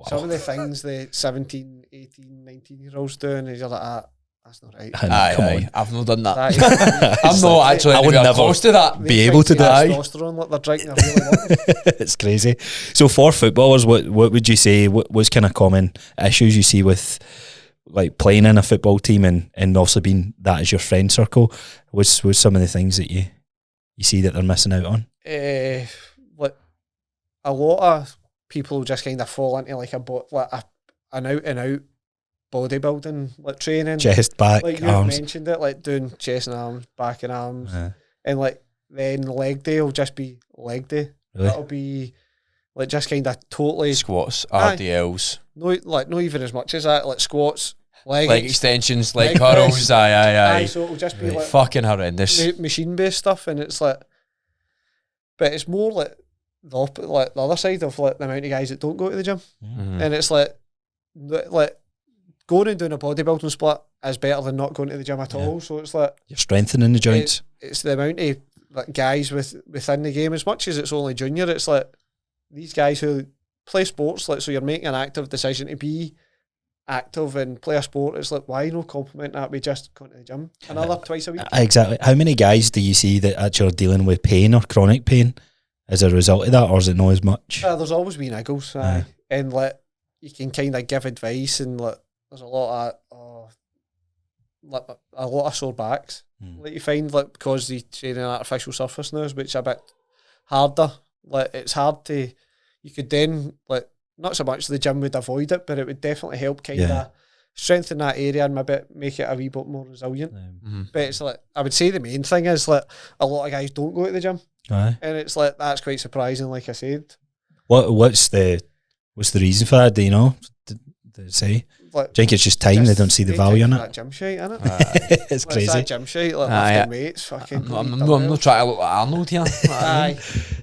some of the things the 17, 18, 19-year-olds doing, and you're like, that's not right. Come on, I've not done that. I'm not actually. I would never close to that. Be able to do that. Testosterone, like they're drinking. I really want it. It's crazy. So for footballers, what would you say? What's kind of common issues you see with like playing in a football team and also being that as your friend circle? What's some of the things that you see that they're missing out on? Like a lot of people just kind of fall into like an out and out bodybuilding like training, chest, back, like you arms. mentioned it, like doing chest and arms, back and arms, and like then leg day will just be leg day. Really? That'll be like just kind of totally squats, RDLs. No, even as much as that, like squats, leg extensions, leg curls. Aye. So it'll just be like fucking horrendous, machine based stuff, and it's like, but it's more like the other side of like the amount of guys that don't go to the gym, and it's like going and doing a bodybuilding split is better than not going to the gym at all. So it's like you're strengthening the joints. It's the amount of like guys within the game, as much as it's only junior. It's like these guys who play sports, like so you're making an active decision to be active and play a sport. It's like, why no compliment that we just going to the gym another twice a week? Exactly. How many guys do you see that actually are dealing with pain or chronic pain as a result of that, or is it not as much? There's always been niggles, and like you can kind of give advice, and like there's a lot of sore backs. Like you find like because they train an artificial surface now, which is a bit harder. Like it's hard to. You could then like not so much the gym would avoid it, but it would definitely help kind of strengthen that area and maybe make it a wee bit more resilient. But it's like I would say the main thing is like a lot of guys don't go to the gym, and it's like that's quite surprising. Like I said, what's the reason for that? Do you know? Did it say? Like, I think it's just time they don't see the value in it. That gym shite, isn't it? It's crazy. It's that gym shite, like lifting weights, fucking. I'm not trying to look like Arnold here. I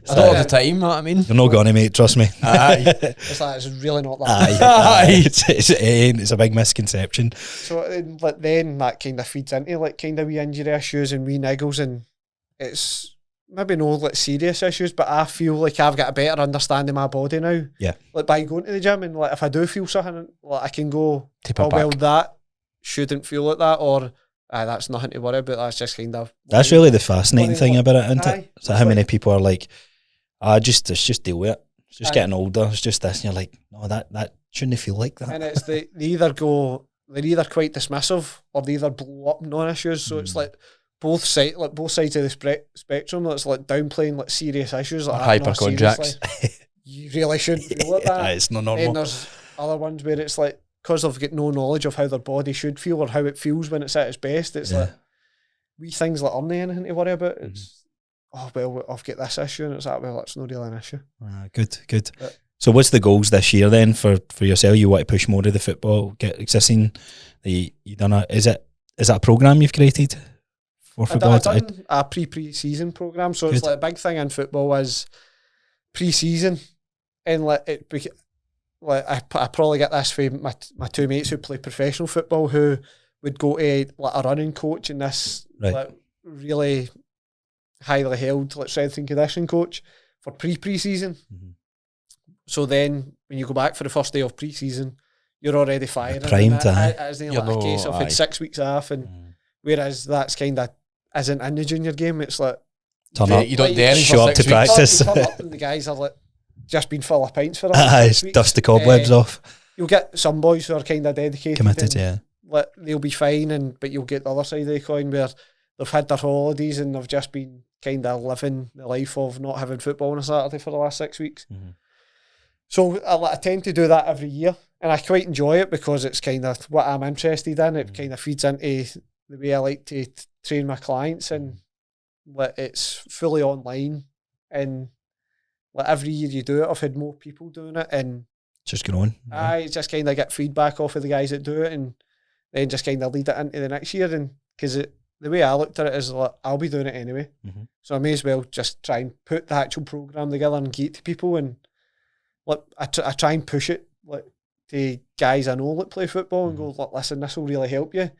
don't have the time. You know what I mean? You're not gonna, mate. Trust me. It's like it's really not that. It's a big misconception. So like then that kind of feeds into like kind of wee injury issues and wee niggles, and it's maybe no like serious issues, but I feel like I've got a better understanding of my body now. Yeah. Like by going to the gym, and like if I do feel something, like I can go, well, that shouldn't feel like that, or that's nothing to worry about. That's just kind of. That's really the fascinating thing about it, isn't it? So how many people are like, let's just deal with it. It's just getting older. It's just this, and you're like, no, that shouldn't feel like that. And it's they're either quite dismissive or they either blow up non-issues. So it's like both sides of the spectrum. It's like downplaying like serious issues like hypochondriacs. You really shouldn't feel like that. It's not normal. And there's other ones where it's like because they've got no knowledge of how their body should feel or how it feels when it's at its best. It's like wee things that aren't anything to worry about. It's I've got this issue, and it's like, well, that's not really an issue. Good. So what's the goals this year then for yourself? You want to push more of the football, get existing. You done is it a program you've created for football? I've done a pre-season program, so it's like a big thing in football is pre-season, and I probably get this from my two mates who play professional football who would go to like a running coach and this like really highly held like strength and conditioning coach for pre-season. So then when you go back for the first day of pre-season, you're already firing. Primed, as in like a case of had 6 weeks off, and whereas that's kind of isn't in the junior game. It's like turn up, you don't dare show up to practice. You turn up and the guys are like just been full of pints for dust the cobwebs off. You'll get some boys who are kind of dedicated, committed, like they'll be fine, but you'll get the other side of the coin where they've had their holidays and they've just been kind of living the life of not having football on a Saturday for the last 6 weeks. So I tend to do that every year, and I quite enjoy it because it's kind of what I'm interested in. It kind of feeds into the way I like to train my clients, and it's fully online, and like every year you do it, I've had more people doing it, and just growing. I just kind of get feedback off of the guys that do it, and then just kind of lead it into the next year. And because the way I looked at it is like I'll be doing it anyway, so I may as well just try and put the actual program together and get it to people. And like I try and push it like to guys I know that play football and go, look, listen, this will really help you.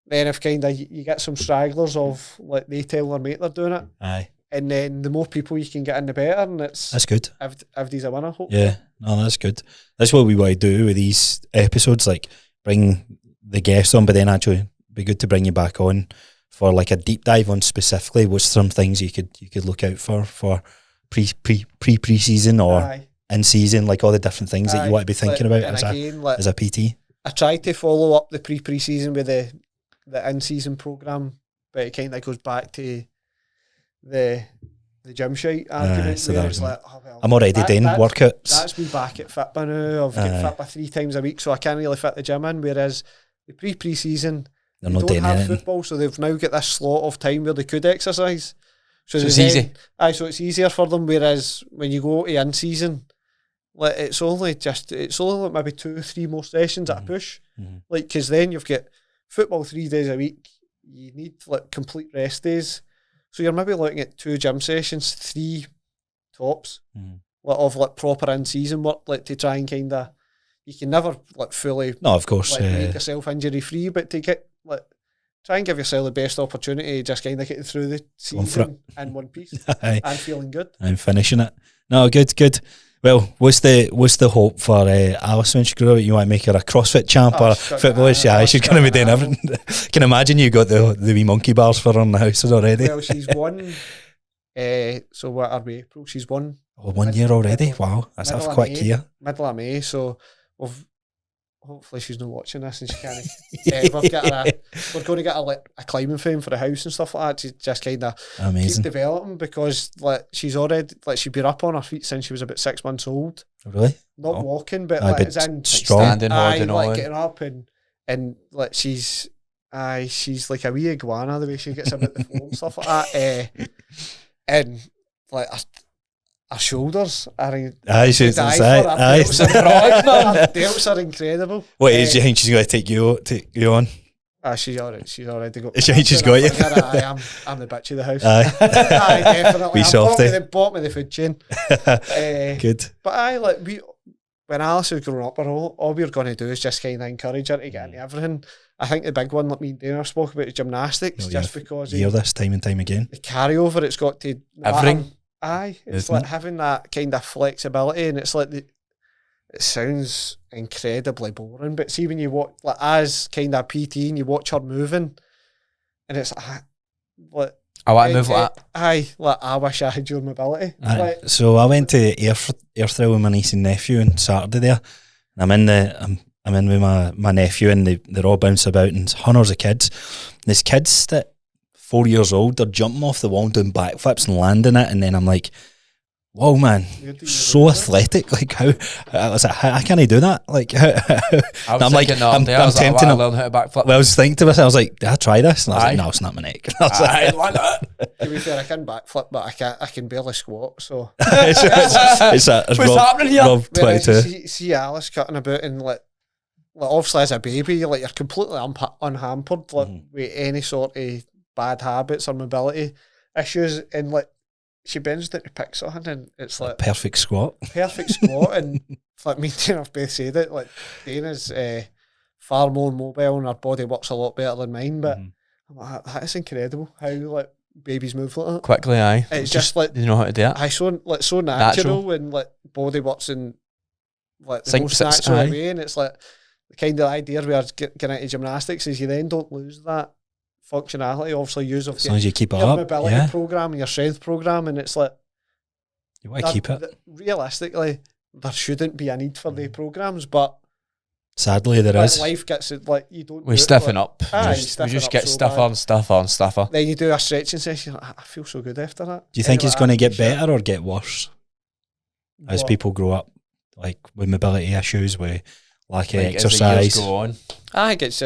Then if kind of you get some stragglers of like they tell their mate they're doing it, Aye, and then the more people you can get in, the better, and that's good. everybody's a winner. Hopefully. Yeah, no, that's good. That's what we want to do with these episodes, like bring the guests on, but then actually be good to bring you back on for like a deep dive on specifically what's some things you could look out for pre-season or Aye. in season, like all the different things that you want to be thinking about and as a PT. I try to follow up the pre-season with the in-season programme, but it kind of goes back to the gym shite argument. So where it's like, oh, well, I'm already doing workouts. That's me back at Fitba now. I've get Fitba 3 times a week, so I can't really fit the gym in. Whereas the pre-season, They're they not don't doing have anything. football, so they've now got this slot of time where they could exercise. So it's easy. So it's easier for them. Whereas when you go to in-season, like it's only like maybe 2 or 3 more sessions at a push. Like, because then you've got football 3 days a week. You need like complete rest days, so you're maybe looking at 2 gym sessions, 3 tops, like, of like proper in-season work, like to try and kind of, you can never like fully, No, of course, like, make yourself injury free, but to get like try and give yourself the best opportunity, just kind of getting through the season in one piece and feeling good. I'm finishing it. No, good. Well, what's the hope for Alice when she grows up? You want to make her a CrossFit champ or a footballerist? Yeah, she's going to be doing everything. Can imagine you got the wee monkey bars for her in the house already. Well, she's won. So what are we? April? She's won. Oh, 1 year already? Wow, that's a quick year. Middle of May. So hopefully she's not watching this and she can't. We're going to get a climbing frame for the house and stuff like that to just kind of keep developing, because like she's already, like, she'd been up on her feet since she was about 6 months old. Really? Not walking, but like as in strong, standing, holding on, getting up and like she's like a wee iguana the way she gets about the floor and stuff like that. And like her shoulders are she's inside. Her delts are incredible. What age do you think she's going to take you on? She's already got. She's got you. I'm the bitch of the house. Aye, definitely. Wee softy. Bought me the food chain. Good. But when Alice was growing up, all we were going to do is just kind of encourage her to get into everything. I think the big one, like me and Dana spoke about, is gymnastics, because you hear this time and time again. The carryover, it's got to everything. It's like having that kind of flexibility, and it's like it sounds incredibly boring, but see when you watch, like, as kind of PT, and you watch her moving, and it's like, I want to move like that. I wish I had your mobility. So I went to Airthrill with my niece and nephew on Saturday there, and I'm in with my nephew, and they're all bouncing about, and hundreds of kids. There's kids that 4 years old, they're jumping off the wall and doing backflips and landing it, and then I'm like, whoa, man, so athletic. Like, how can I do that? Like, I'm like, I'm tempting to learn how to backflip. Well, I was thinking to myself, I was like, did I try this? And I was like, no, it's not my neck. To be fair, I can backflip, but I can barely squat. So it's what's happening here? Rob 22. See Alice cutting about, and like obviously as a baby, like, you're completely unhampered, like, with any sort of bad habits or mobility issues, and like she bends down to pick something, and it's like perfect squat, and like me and Dana have both said it, like Dana's far more mobile and her body works a lot better than mine, but I'm like, that is incredible how like babies move like that quickly. It's just like, you know how to do it. So natural, and like body works in like the most natural way, and it's like the kind of idea we are getting into gymnastics is you then don't lose that functionality, obviously, as long as you keep it your up, mobility program and your strength program, and it's like you want to keep it. Realistically, there shouldn't be a need for the programs, but sadly there is. Life gets it, like, you don't. We stiffen up. We just get stiffer. Then you do a stretching session. I feel so good after that. Do you think it's going to get better or get worse as people grow up, like with mobility issues, with lack of exercise? Go on. I think it's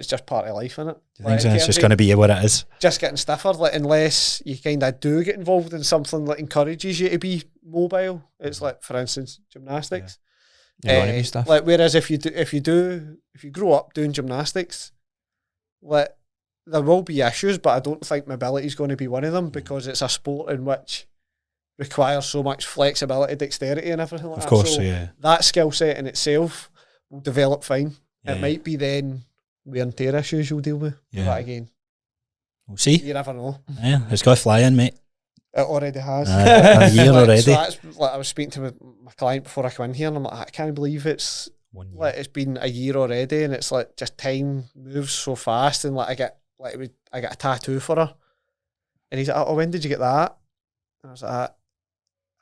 just part of life, innit? Do you think so? It's just going to be what it is? Just getting stiffer, like, unless you kind of do get involved in something that encourages you to be mobile. It's like, for instance, gymnastics. You want to be stiff. Like, whereas if you grow up doing gymnastics, like, there will be issues, but I don't think mobility is going to be one of them, because it's a sport in which requires so much flexibility, dexterity, and everything like that. Of course, So yeah. that skill set in itself will develop fine. Yeah. It might be then wear and tear issues you'll deal with. Yeah. But again, We'll see. you never know. Yeah, it's got to fly in, mate. It already has. A year already. So that's like I was speaking to my client before I come in here, and I'm like, I can't believe it's 1 year. like it's been a year already, and it's like just time moves so fast, and like I get a tattoo for her, and he's like, oh, when did you get that? And I was like,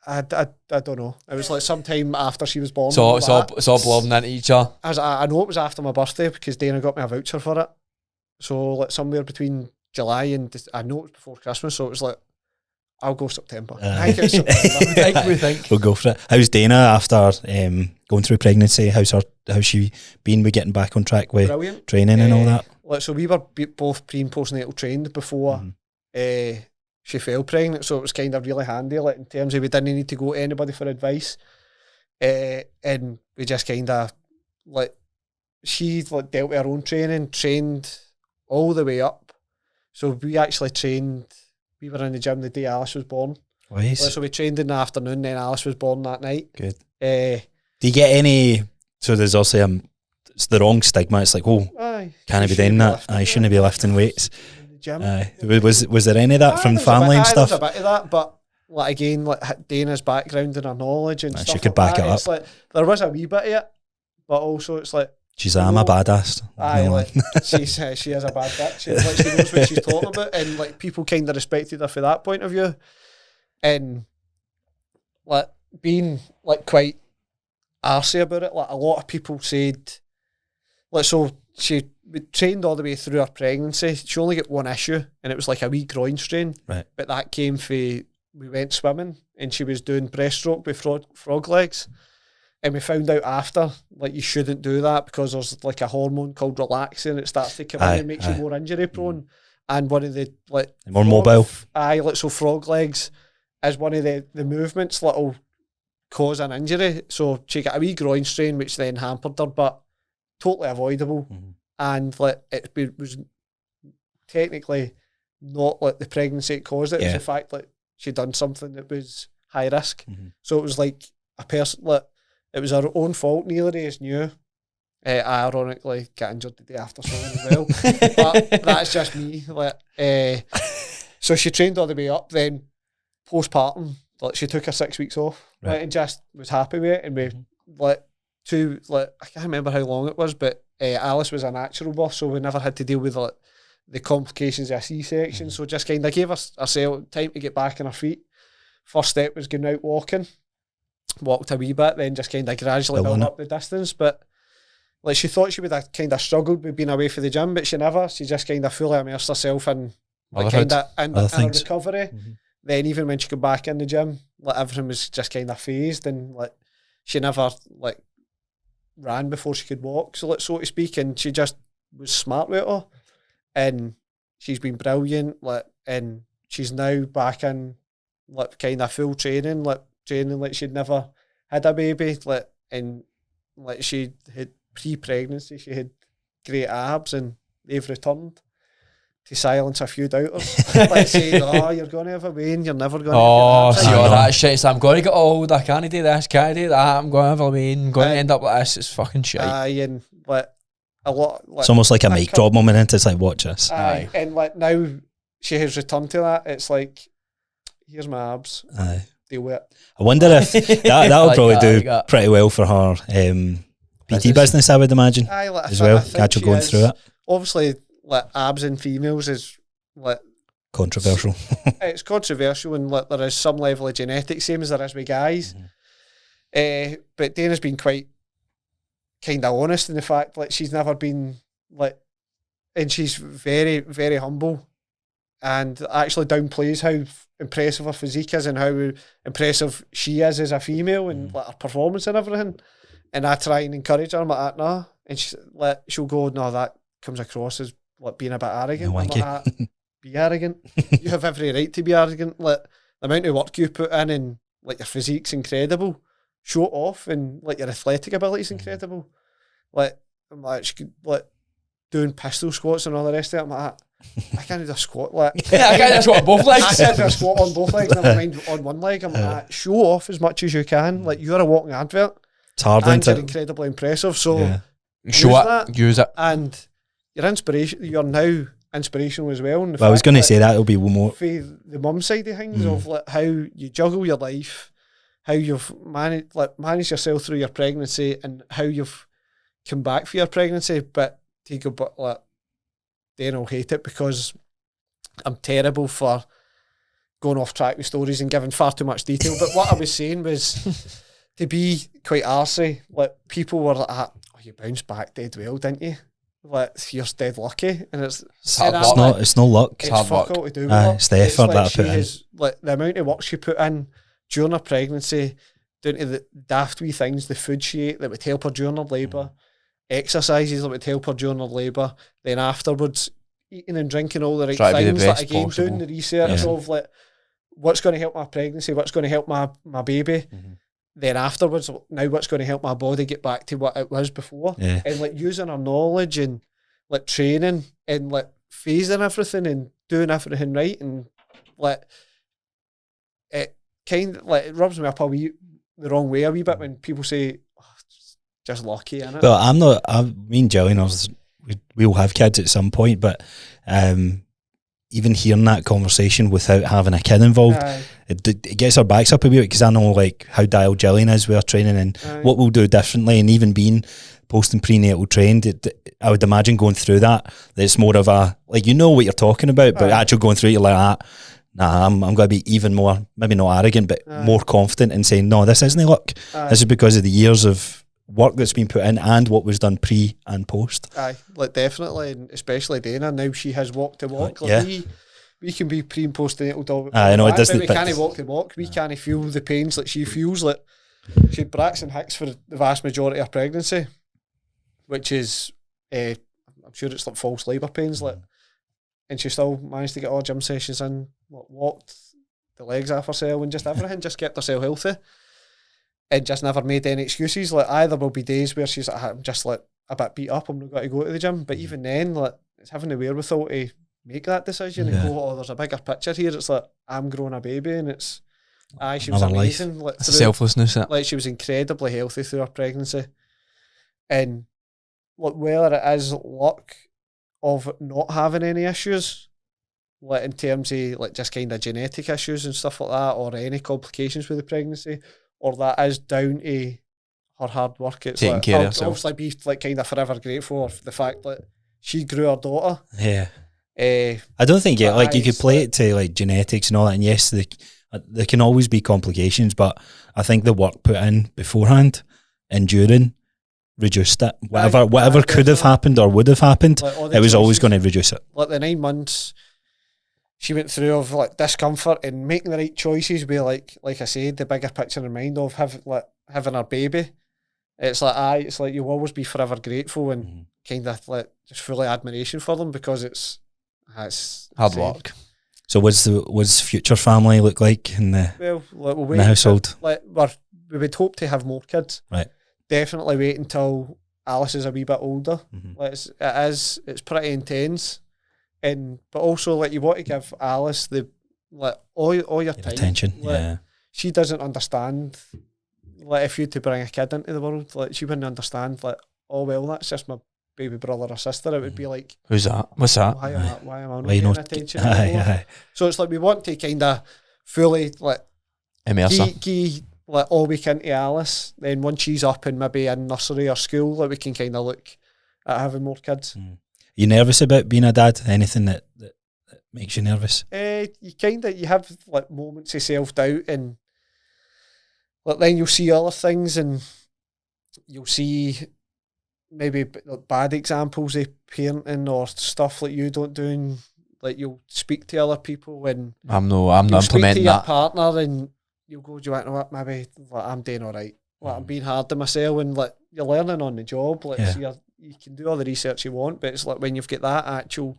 I don't know. It was like sometime after she was born. It's all blobbing into each other. I was like, I know it was after my birthday because Dana got me a voucher for it. So like somewhere between July and I know it was before Christmas, so it was like, I'll go September. I think it's September. we think. We'll go for it. How's Dana after going through pregnancy? How's she been with getting back on track with Brilliant. training and all that? Like, so we were both pre and postnatal trained before she fell pregnant, so it was kind of really handy, like in terms of we didn't need to go to anybody for advice, and we just kind of like she like dealt with her own training, trained all the way up. So we actually trained. We were in the gym the day Alice was born. Nice. So we trained in the afternoon, then Alice was born that night. Good. Do you get any? So there's also it's the wrong stigma. It's like, oh, can't I be doing that? I shouldn't be lifting weights. Gym. Was there any of that from family and stuff? There was a bit of that, but like again, like Dana's background and her knowledge and stuff, she could back like it that, up. it's like there was a wee bit of it, but also it's like She's I'm a badass. Aye, like, she is a bad bitch. She knows what she's talking about, and like people kind of respected her for that point of view, and like being like quite arsey about it. Like a lot of people said, like so she trained all the way through her pregnancy. She only got one issue, and it was like a wee groin strain. Right. But that came for we went swimming, and she was doing breaststroke with frog legs. And we found out after, like, you shouldn't do that because there's like a hormone called relaxin. It starts to come in and makes you more injury prone. And one of the like more mobile. Like so frog legs is one of the movements that'll cause an injury. So she got a wee groin strain, which then hampered her, but totally avoidable. Mm-hmm. And like it was technically not like the pregnancy that caused it. It was the fact that she'd done something that was high risk. Mm-hmm. So it was like a person like. It was her own fault. Neither of us knew. I ironically got injured the day after swimming as well. But that's just me. Like, so she trained all the way up. Then postpartum, like she took her 6 weeks off, right, and just was happy with it. And we I can't remember how long it was, but Alice was a natural birth, so we never had to deal with like the complications of a C-section. Mm-hmm. So just kind of gave ourselves time to get back on our feet. First step was going out walking. Walked a wee bit, then just kind of gradually built up the distance. But like she thought she would have kind of struggled with being away from the gym, but she never. She just kind of fully immersed herself in like kind of in recovery. Mm-hmm. Then even when she got back in the gym, like everything was just kind of phased, and like she never like ran before she could walk, so like so to speak. And she just was smart with it all, and she's been brilliant. Like, and she's now back in like kind of full training, like she'd never had a baby, like, and like she had pre-pregnancy, she had great abs, and they've returned to silence a few doubters. Like saying, "Oh, you're going to have a wean, you're never going to." Oh, see all that shit. So I'm going to get old. I can't do this, can't do that. I'm going to have a wean. I'm going to end up like this. It's fucking shit. Aye, and like a lot. Like, it's almost like a mic drop moment. It's like, watch us. Aye, and like now she has returned to that. It's like, here's my abs. Aye. Deal with it. I wonder if that'll like probably do pretty well for her PT business, I would imagine. Aye, like, as well. Catch her going through it. Obviously, like abs in females is like controversial. It's controversial, and like there is some level of genetics, same as there is with guys. Mm-hmm. But Dana's been quite kind of honest in the fact like she's never been like, and she's very, very humble, and actually downplays how impressive her physique is and how impressive she is as a female, and like her performance and everything. And I try and encourage her. I'm like, nah. And she'll go, no, that comes across as like being a bit arrogant. I'm like, be arrogant. You have every right to be arrogant. Like the amount of work you put in and like your physique's incredible. Show it off, and like your athletic ability's incredible. Like I'm like, she could like doing pistol squats and all the rest of it. I'm like, I can't do a squat. Like, I can't just squat on both legs. I can't do a squat on both legs, never mind on one leg. I'm like, show off as much as you can. Like, you're a walking advert. It's hard, and isn't you're it? incredibly impressive. So use it. And your inspiration, you're now inspirational as well. Well, I was going to say that it'll be one more. For the mum side of things, of like how you juggle your life, how you've managed yourself through your pregnancy, and how you've come back for your pregnancy. But take a bit like, Dan will hate it because I'm terrible for going off track with stories and giving far too much detail. But what I was saying was to be quite arsey. Like, people were like, "Oh, you bounced back dead well, didn't you? Like, you're dead lucky." And it's hard luck. It's no luck. It's hard fuck work. all to do with luck. It's the effort like that I she put in. has, like, the amount of work she put in during her pregnancy, down to the daft wee things, the food she ate that would help her during her labour, exercises that would help her during her labour, then afterwards eating and drinking all the right Try to be the things. Like, best again, possible. doing the research of like what's going to help my pregnancy, what's going to help my baby. Then afterwards, now what's going to help my body get back to what it was before, and like using our knowledge and like training and like phasing everything and doing everything right, and like it kind of like it rubs me up the wrong way a wee bit when people say, "Oh, it's just lucky," innit? Well, me and Jillian, we'll have kids at some point, but even hearing that conversation without having a kid involved, it gets our backs up a bit, because I know like how dialed Jillian is with our training and what we'll do differently, and even being post and prenatal trained, I would imagine going through that it's more of a, like, you know what you're talking about, but actually going through it, you're like, nah, I'm going to be even more, maybe not arrogant, but more confident in saying, no, this isn't luck. This is because of the years of work that's been put in and what was done pre and post. Like, definitely, and especially Dana, now she has walked the walk. Like, we can be pre and postnatal I know it doesn't, but we can't walk the walk. We can't feel the pains that she feels. Like, she had Braxton Hicks for the vast majority of pregnancy, which is I'm sure it's like false labour pains, like, and she still managed to get all gym sessions in, walked the legs off herself and just everything, just kept herself healthy, and just never made any excuses. Like, there will be days where she's like, I'm just like a bit beat up, I'm not going to go to the gym, but even then, like, it's having the wherewithal to make that decision and go, oh, there's a bigger picture here. It's like, I'm growing a baby, and it's she was amazing. Like, it's selflessness. Like, she was incredibly healthy through her pregnancy, and like, whether it is luck of not having any issues, like in terms of like just kind of genetic issues and stuff like that, or any complications with the pregnancy, or that is down to her hard work. It's taking like, care of I'll herself. obviously be like kind of forever grateful for the fact that she grew her daughter. I don't think like you could play it to like genetics and all that, and yes, there can always be complications, but I think the work put in beforehand and during reduced it. Whatever could have happened or would have happened, like, it was always going to reduce it. Like, the 9 months she went through of like discomfort and making the right choices with like I said, the bigger picture in mind of having her baby. It's like you'll always be forever grateful and kind of like just full of admiration for them, because it's hard work. So what's future family look like in the in the household? We would hope to have more kids. Right. Definitely wait until Alice is a wee bit older. Like, it's pretty intense, but also like you want to give Alice the like all your time, attention. Like, she doesn't understand. Like, if you to bring a kid into the world, like, she wouldn't understand. Like, oh well, that's just my baby brother or sister. It would be like, who's that? What's that? Why am I not paying attention? So it's like we want to kind of fully like like all week into Alice. Then once she's up and maybe in nursery or school, like, we can kind of look at having more kids. You nervous about being a dad? Anything that makes you nervous? You have like moments of self-doubt, and like then you'll see other things, and you'll see maybe like bad examples of parenting or stuff like you don't do, and like you'll speak to other people and I'm not implementing your that. partner, and you'll go, do you want to know what, maybe like, I'm doing all right, like, I'm being hard on myself, and like you're learning on the job, like so you can do all the research you want, but it's like when you've got that actual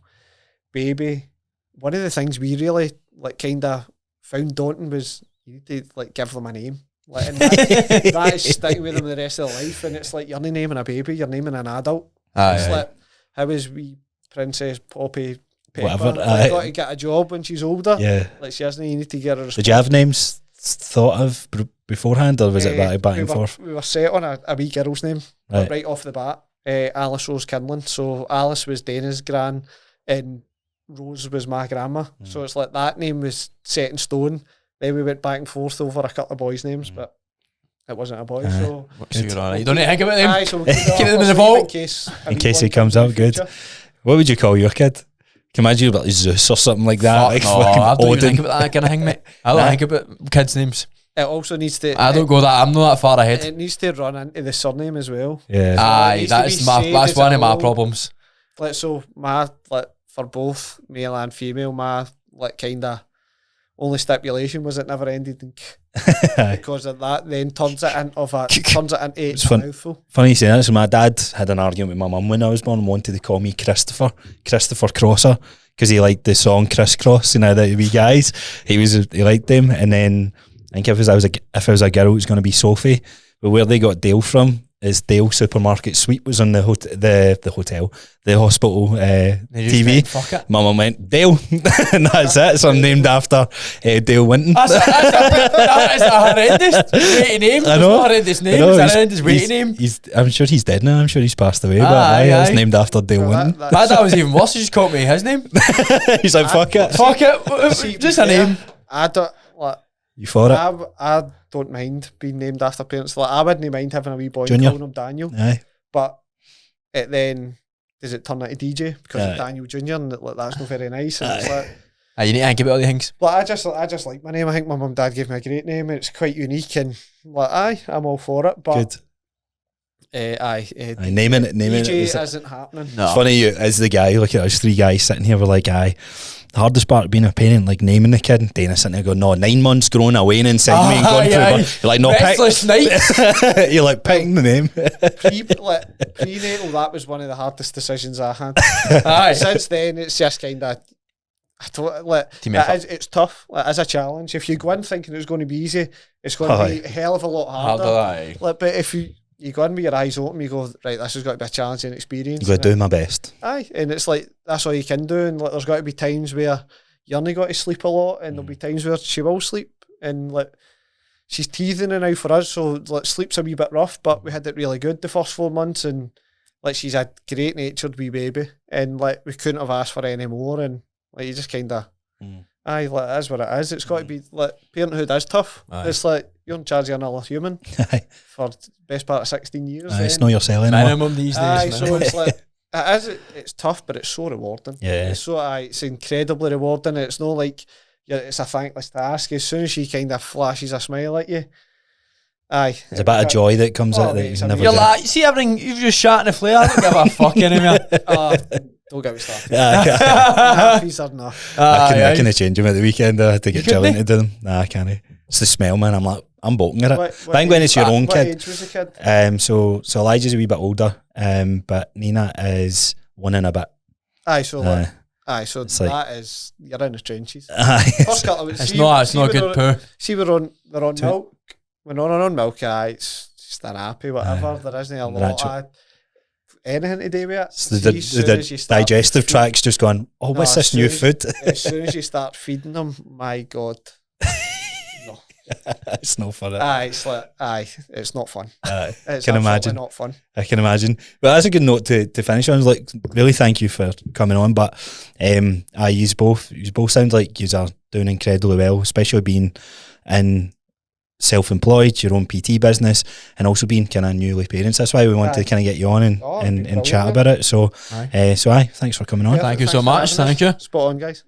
baby, one of the things we really like kind of found daunting was you need to like give them a name. Like, and that is sticking with them the rest of their life, and it's like you're not naming a baby, you're naming an adult. Like how is wee Princess Poppy Pepper? Whatever, Got to get a job when she's older. Yeah. Like she hasn't. You need to get her. Did you have names thought of beforehand, or was it back and forth? We were set on a wee girl's name Right. right off the bat. Alice Rose Kindlan. So Alice was Dana's gran, and Rose was my grandma. So it's like that name was set in stone. Then we went back and forth over a couple of boys' names, but it wasn't a boy. So you're all right. You don't need to think about them. Aye, so we'll Keep keep them in the in vault. In case he comes out good. What would you call your kid? Can you imagine about Zeus or something like that? Fuck Like no, fucking I don't even Odin. think about that kind of thing, mate. I don't think about kids' names. It also needs to. I don't go that. I'm not that far ahead. It needs to run into the surname as well. Yeah. Aye, needs to be that's saved that's as one a of my whole. problems. Like so, my like for both male and female, my like kind of only stipulation was it never ended in because of that. Then turns it into It's a fun. mouthful. Funny you say that. So my dad had an argument with my mum when I was born, wanted to call me Christopher Crosser, because he liked the song Crisscross, you know, the wee guys. He liked them, and then I think if I was a girl, it was going to be Sophie. But where they got Dale from is Dale Supermarket Sweep was on the hospital TV. Went, fuck it. My mum went Dale, and that's it. So I'm named after Dale Winton. That's a horrendous way to name. I know. It's not a horrendous name. I know, It's a he's- horrendous way to name. I'm sure he's dead now. I'm sure he's passed away. But Aye, it's aye. named after Dale Well, Winton. My dad was even worse. He just called me his name. He's like, fuck it. Fuck it. Just a name. I don't like. You for it? I don't mind being named after parents. Like I wouldn't mind having a wee boy Junior. and calling him Daniel. Aye. But it then does it turn into DJ because Aye. of Daniel Junior, and like that's not very nice. And it's like, You need to think about all the things. but I just like my name. I think my mum and dad gave me a great name. And it's quite unique, and like I'm all for it. But Good. aye, Naming it. DJ It's isn't happening. No. funny you as the guy. Look at us three guys sitting here. We're like, aye. The hardest part of being a parent, like naming the kid. And Dana sitting there going, no, 9 months growing away and sending me and going through. Aye, You're like, no, Restless night. You're like picking the name. Prenatal, that was one of the hardest decisions I had. Aye. Since then, it's just kind of. I don't like. Team effort. It's tough. Like, as a challenge, if you go in thinking it's going to be easy, it's going to be a hell of a lot harder. Aye. Like, but if you go in with your eyes open, you go, right, this has got to be a challenging experience. You've got to do my best. Aye, and it's like that's all you can do. And like, there's got to be times where you're not got to sleep a lot, and there'll be times where she will sleep, and like she's teething now for us, so like sleep's a wee bit rough. But we had it really good the first 4 months, and like she's a great natured wee baby, and like we couldn't have asked for any more. And like you just kind of. Aye, like it is what it is. It's got to be like parenthood is tough. Aye. It's like you're in charge of another human Aye. for the best part of 16 years. It's then. not yourself anymore. Minimum these Aye, days. so man. it's like it's tough, but it's so rewarding. Yeah. It's incredibly rewarding. It's not like it's a thankless task. As soon as she kind of flashes a smile at you, aye, There's a bit of joy that comes out that mate, you it's a never You're get. like, you see everything, you've just shot in the flare. I don't give a fuck anymore. Don't get me started. I Nappies are not. couldn't change them at the weekend. I had to get couldn't? Jillian to do them. Nah, I can't. It's the smell, man. I'm like, I'm bolting at it. What I think when it's your own what kid. age was the kid? So Elijah's a wee bit older, but Nina is 1 and a bit. Aye, so like, it's that like- is you're in the trenches. Aye. First couple of weeks, It's not when good they're- poo. See, they're on milk. When they're on milk, it's just an happy whatever. There isn't a lot of anything to do with it. So See, as soon as you the start digestive feed- tract's just going, oh, what's No, this new as food? As soon as you start feeding them, my God. No. It's no fun. It's like, it's not fun. It's It's can absolutely imagine. not fun. I can imagine. Well, that's a good note to finish on. Like, really thank you for coming on. But you both sound like you are doing incredibly well, especially being in self-employed, your own PT business, and also being kind of newly parents. That's why we wanted to kind of get you on and brilliant, chat man. about it. So, thanks for coming on. Thank you Thanks so for much. having us. Thank you. Spot on, guys.